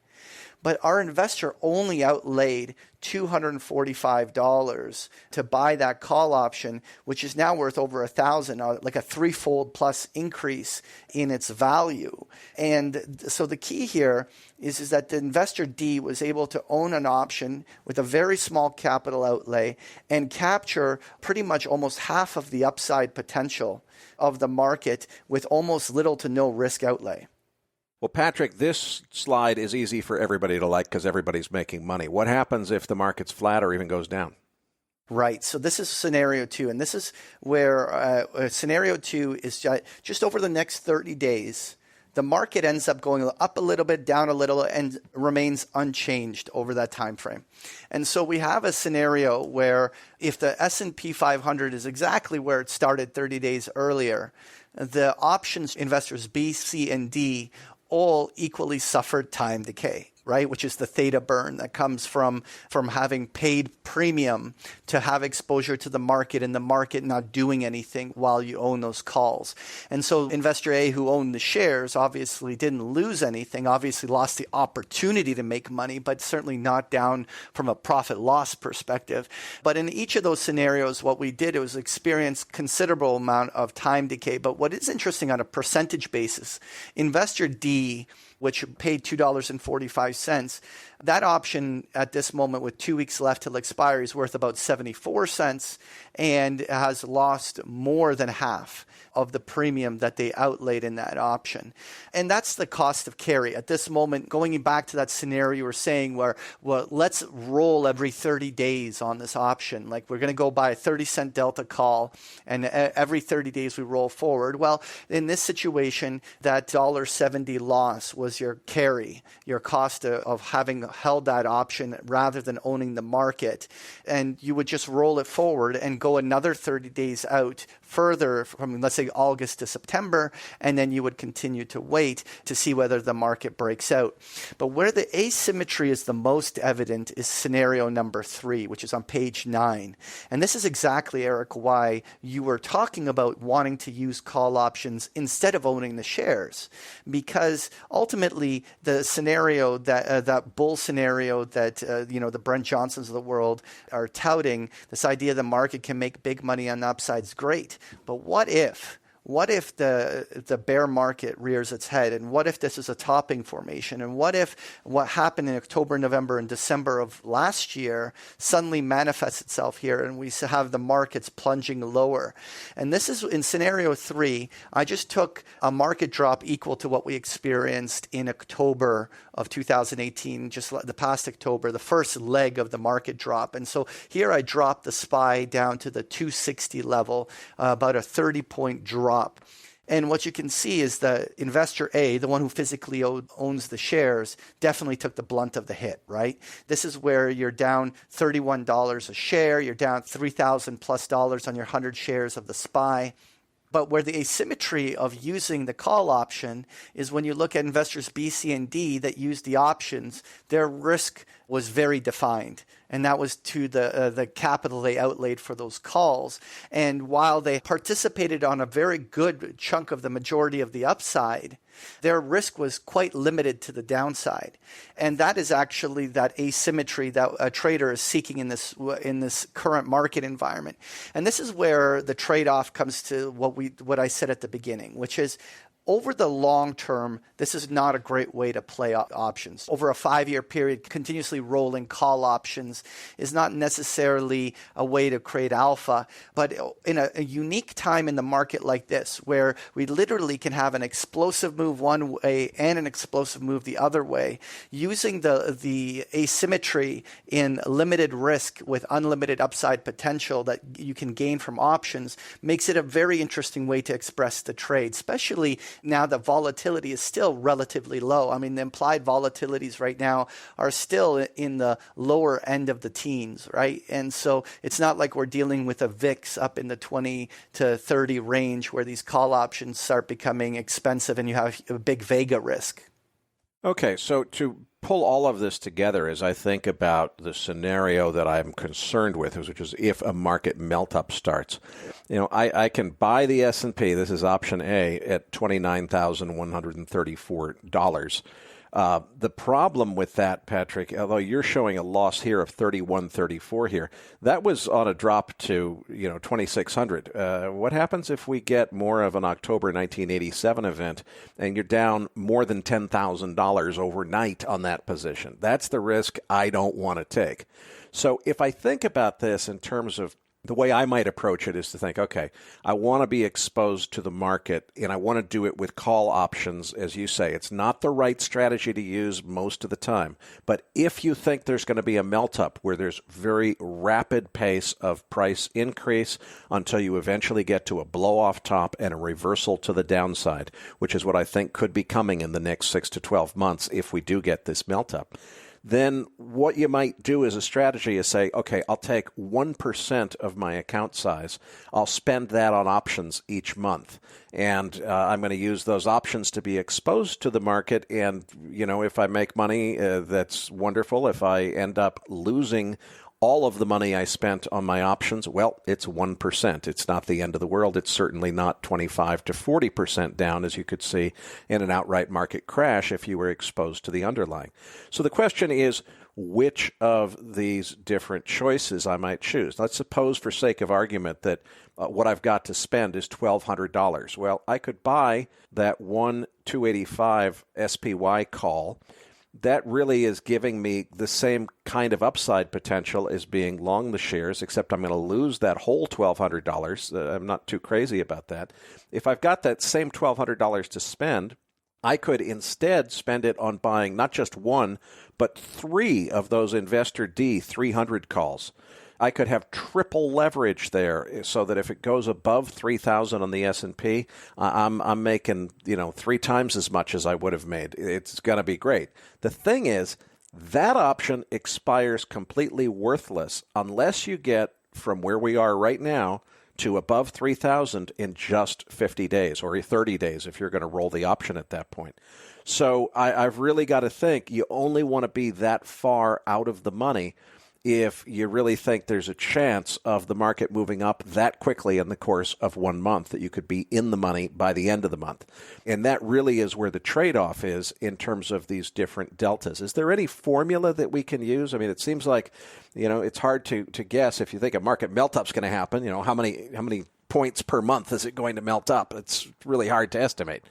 But our investor only outlaid $245 to buy that call option, which is now worth over $1,000, like a threefold plus increase in its value. And so the key here is that the investor D was able to own an option with a very small capital outlay and capture pretty much almost half of the upside potential of the market with almost little to no risk outlay. Well, Patrick, this slide is easy for everybody to like because everybody's making money. What happens if the market's flat or even goes down? Right. So this is scenario 2. And this is where scenario 2 is just over the next 30 days, the market ends up going up a little bit, down a little, and remains unchanged over that time frame. And so we have a scenario where if the S&P 500 is exactly where it started 30 days earlier, the options investors B, C, and D all equally suffered time decay, right? Which is the theta burn that comes from having paid premium to have exposure to the market and the market not doing anything while you own those calls. And so investor A, who owned the shares, obviously didn't lose anything, obviously lost the opportunity to make money, but certainly not down from a profit loss perspective. But in each of those scenarios, what we did was experience considerable amount of time decay. But what is interesting on a percentage basis, investor D, which paid $2.45. That option at this moment with 2 weeks left till expiry is worth about 74 cents and has lost more than half of the premium that they outlaid in that option. And that's the cost of carry. At this moment, going back to that scenario we're saying where, well, let's roll every 30 days on this option. Like we're going to go buy a 30-cent delta call and every 30 days we roll forward. Well, in this situation, that $1.70 loss was was your carry, your cost of having held that option rather than owning the market. And you would just roll it forward and go another 30 days out further from, let's say, August to September, and then you would continue to wait to see whether the market breaks out. But where the asymmetry is the most evident is scenario number 3, which is on page 9. And this is exactly, Eric, why you were talking about wanting to use call options instead of owning the shares. Because ultimately, the scenario that bull scenario that the Brent Johnsons of the world are touting, this idea the market can make big money on the upside, is great. But what if the bear market rears its head? And what if this is a topping formation? And what if what happened in October, November, and December of last year suddenly manifests itself here and we have the markets plunging lower? And this is in scenario 3. I just took a market drop equal to what we experienced in October of 2018, just the past October, the first leg of the market drop. And so here I dropped the SPY down to the 260 level, about a 30-point drop. And what you can see is that investor A, the one who physically owns the shares, definitely took the blunt of the hit, right? This is where you're down $31 a share, you're down $3,000 plus on your 100 shares of the SPY. But where the asymmetry of using the call option is when you look at investors B, C, and D that use the options, their risk was very defined. And that was to the capital they outlaid for those calls. And while they participated on a very good chunk of the majority of the upside, their risk was quite limited to the downside. And that is actually that asymmetry that a trader is seeking in this current market environment. And this is where the trade-off comes to what I said at the beginning, which is over the long term, this is not a great way to play options. Over a 5-year period, continuously rolling call options is not necessarily a way to create alpha. But in a unique time in the market like this, where we literally can have an explosive move one way and an explosive move the other way, using the asymmetry in limited risk with unlimited upside potential that you can gain from options makes it a very interesting way to express the trade, especially now the volatility is still relatively low. I mean, the implied volatilities right now are still in the lower end of the teens, right? And so it's not like we're dealing with a VIX up in the 20 to 30 range where these call options start becoming expensive and you have a big Vega risk. Okay, so to pull all of this together as I think about the scenario that I'm concerned with, which is if a market melt-up starts. I can buy the S&P, this is option A, at $29,134. The problem with that, Patrick, although you're showing a loss here of 31.34 here, that was on a drop to 2,600. What happens if we get more of an October 1987 event and you're down more than $10,000 overnight on that position? That's the risk I don't want to take. So if I think about this in terms of the way I might approach it is to think, okay, I want to be exposed to the market and I want to do it with call options, as you say. It's not the right strategy to use most of the time. But if you think there's going to be a melt-up where there's very rapid pace of price increase until you eventually get to a blow-off top and a reversal to the downside, which is what I think could be coming in the next 6 to 12 months if we do get this melt-up, then what you might do as a strategy is say, okay, I'll take 1% of my account size. I'll spend that on options each month. And I'm going to use those options to be exposed to the market. And, if I make money, that's wonderful. If I end up losing all of the money I spent on my options, well, it's 1%. It's not the end of the world. It's certainly not 25 to 40% down, as you could see in an outright market crash if you were exposed to the underlying. So the question is, which of these different choices I might choose? Let's suppose, for sake of argument, that what I've got to spend is $1,200. Well, I could buy that 1,285 SPY call. That really is giving me the same kind of upside potential as being long the shares, except I'm going to lose that whole $1,200. I'm not too crazy about that. If I've got that same $1,200 to spend, I could instead spend it on buying not just one, but 3 of those Investor D 300 calls. I could have triple leverage there, so that if it goes above 3,000 on the S&P, I'm making 3 times as much as I would have made. It's going to be great. The thing is, that option expires completely worthless unless you get from where we are right now to above 3,000 in just 50 days or 30 days if you're going to roll the option at that point. So I've really got to think you only want to be that far out of the money if you really think there's a chance of the market moving up that quickly in the course of 1 month, that you could be in the money by the end of the month. And that really is where the trade-off is in terms of these different deltas. Is there any formula that we can use? I mean, it seems like, it's hard to guess if you think a market melt-up's going to happen. How many points per month is it going to melt up? It's really hard to estimate.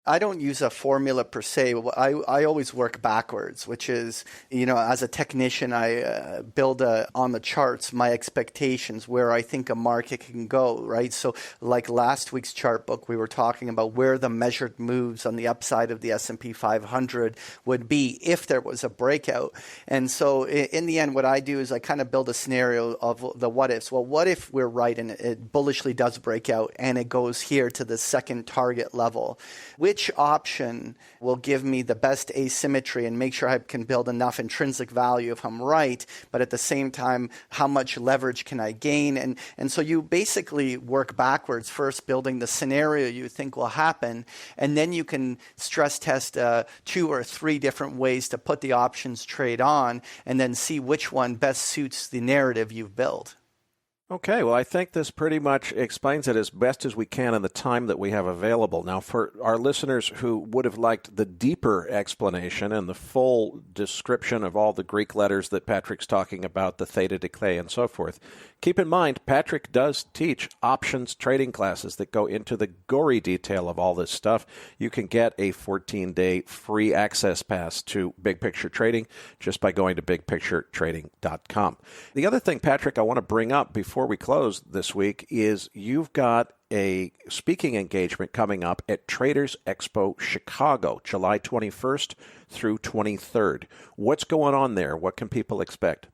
I don't use a formula per se. I always work backwards, which is, as a technician, I build on the charts my expectations where I think a market can go, right? So like last week's chart book, we were talking about where the measured moves on the upside of the S&P 500 would be if there was a breakout. And so in the end, what I do is I kind of build a scenario of the what ifs. Well, what if we're right and it bullishly does break out and it goes here to the second target level? Which option will give me the best asymmetry and make sure I can build enough intrinsic value if I'm right, but at the same time, how much leverage can I gain? And so you basically work backwards, first building the scenario you think will happen, and then you can stress test 2 or 3 different ways to put the options trade on, and then see which one best suits the narrative you've built. Okay, well, I think this pretty much explains it as best as we can in the time that we have available. Now, for our listeners who would have liked the deeper explanation and the full description of all the Greek letters that Patrick's talking about, the theta decay and so forth, keep in mind, Patrick does teach options trading classes that go into the gory detail of all this stuff. You can get a 14-day free access pass to Big Picture Trading just by going to bigpicturetrading.com. The other thing, Patrick, I want to bring up before we close this week is you've got a speaking engagement coming up at Traders Expo Chicago, July 21st through 23rd. What's going on there? What can people expect?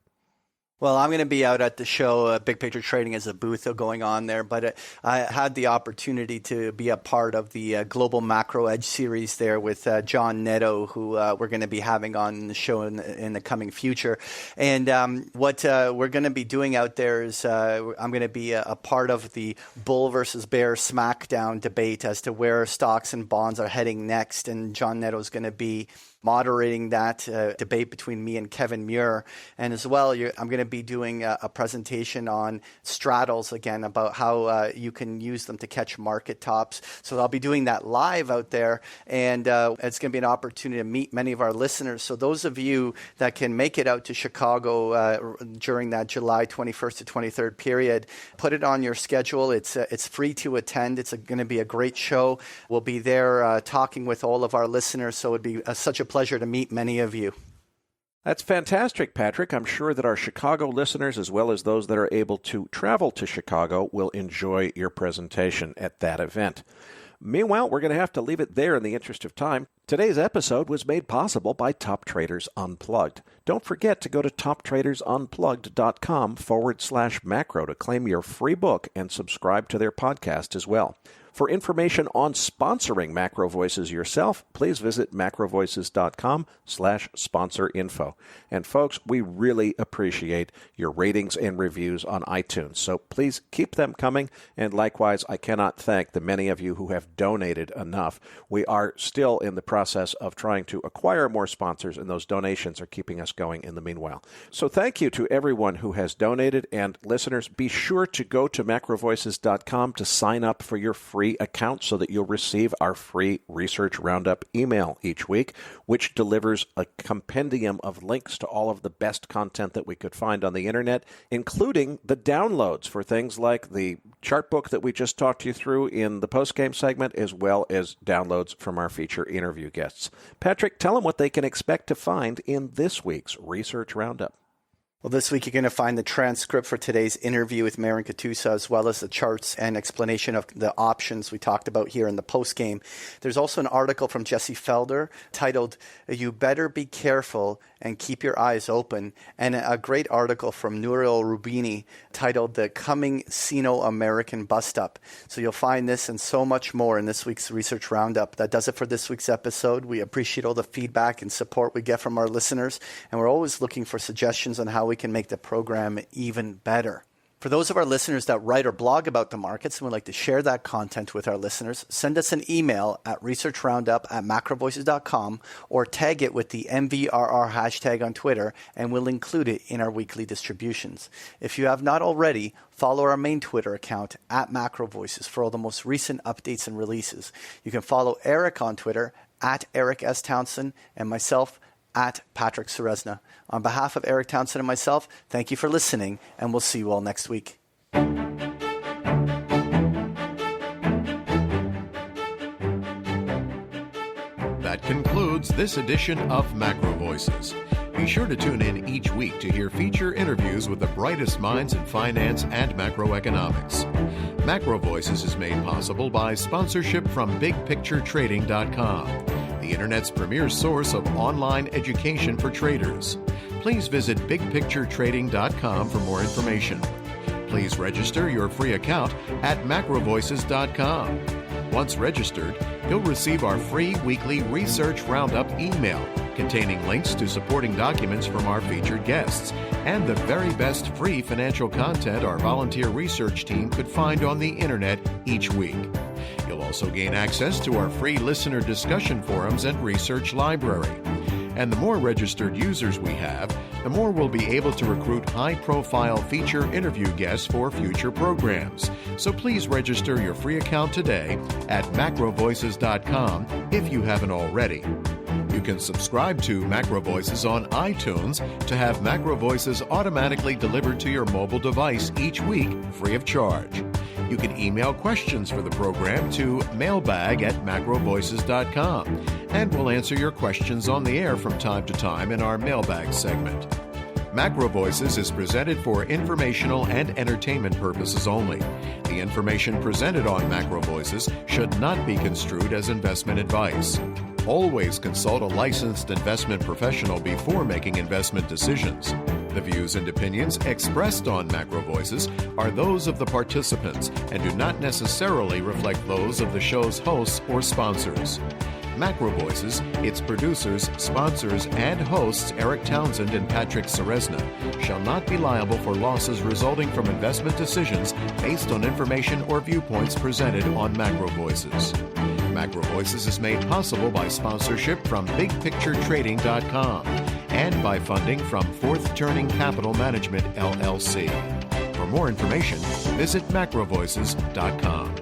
Well, I'm going to be out at the show. Big Picture Trading is a booth going on there, but I had the opportunity to be a part of the Global Macro Edge series there with John Netto, who we're going to be having on the show in the coming future. And what we're going to be doing out there is I'm going to be a part of the bull versus bear smackdown debate as to where stocks and bonds are heading next. And John Netto is going to be moderating that debate between me and Kevin Muir. And as well, I'm going to be doing a presentation on straddles again, about how you can use them to catch market tops. So I'll be doing that live out there, and it's going to be an opportunity to meet many of our listeners. So those of you that can make it out to Chicago during that July 21st to 23rd period, put it on your schedule. It's free to attend. It's going to be a great show. We'll be there talking with all of our listeners, so it'd be such a pleasure to meet many of you. That's fantastic, Patrick. I'm sure that our Chicago listeners, as well as those that are able to travel to Chicago, will enjoy your presentation at that event. Meanwhile, we're going to have to leave it there in the interest of time. Today's episode was made possible by Top Traders Unplugged. Don't forget to go to toptradersunplugged.com/macro to claim your free book and subscribe to their podcast as well. For information on sponsoring Macro Voices yourself, please visit macrovoices.com/sponsor-info. And folks, we really appreciate your ratings and reviews on iTunes, so please keep them coming. And likewise, I cannot thank the many of you who have donated enough. We are still in the process of trying to acquire more sponsors, and those donations are keeping us going in the meanwhile. So thank you to everyone who has donated, and listeners, be sure to go to macrovoices.com to sign up for your free account so that you'll receive our free Research Roundup email each week, which delivers a compendium of links to all of the best content that we could find on the internet, including the downloads for things like the chart book that we just talked you through in the postgame segment, as well as downloads from our feature interview guests. Patrick, tell them what they can expect to find in this week's Research Roundup. Well, this week you're going to find the transcript for today's interview with Marin Katusa, as well as the charts and explanation of the options we talked about here in the postgame. There's also an article from Jesse Felder titled, "You Better Be Careful and keep your eyes open. And a great article from Nouriel Roubini titled The Coming Sino-American Bust-Up. So you'll find this and so much more in this week's Research Roundup. That does it for this week's episode. We appreciate all the feedback and support we get from our listeners, and we're always looking for suggestions on how we can make the program even better. For those of our listeners that write or blog about the markets and would like to share that content with our listeners, send us an email at researchroundup@macrovoices.com or tag it with the MVRR hashtag on Twitter, and we'll include it in our weekly distributions. If you have not already, follow our main Twitter account at MacroVoices for all the most recent updates and releases. You can follow Eric on Twitter at Eric S. Townsend and myself at Patrick Ceresna. On behalf of Eric Townsend and myself, thank you for listening, and we'll see you all next week. That concludes this edition of Macro Voices. Be sure to tune in each week to hear feature interviews with the brightest minds in finance and macroeconomics. Macro Voices is made possible by sponsorship from BigPictureTrading.com, the Internet's premier source of online education for traders. Please visit BigPictureTrading.com for more information. Please register your free account at MacroVoices.com. Once registered, you'll receive our free weekly Research Roundup email containing links to supporting documents from our featured guests and the very best free financial content our volunteer research team could find on the Internet each week. You'll also gain access to our free listener discussion forums and research library. And the more registered users we have, the more we'll be able to recruit high-profile feature interview guests for future programs. So please register your free account today at macrovoices.com if you haven't already. You can subscribe to Macro Voices on iTunes to have Macro Voices automatically delivered to your mobile device each week free of charge. You can email questions for the program to mailbag@macrovoices.com, and we'll answer your questions on the air from time to time in our mailbag segment. Macro Voices is presented for informational and entertainment purposes only. The information presented on Macro Voices should not be construed as investment advice. Always consult a licensed investment professional before making investment decisions. The views and opinions expressed on Macro Voices are those of the participants and do not necessarily reflect those of the show's hosts or sponsors. Macro Voices, its producers, sponsors, and hosts Eric Townsend and Patrick Ceresna shall not be liable for losses resulting from investment decisions based on information or viewpoints presented on Macro Voices. Macro Voices is made possible by sponsorship from BigPictureTrading.com and by funding from Fourth Turning Capital Management, LLC. For more information, visit macrovoices.com.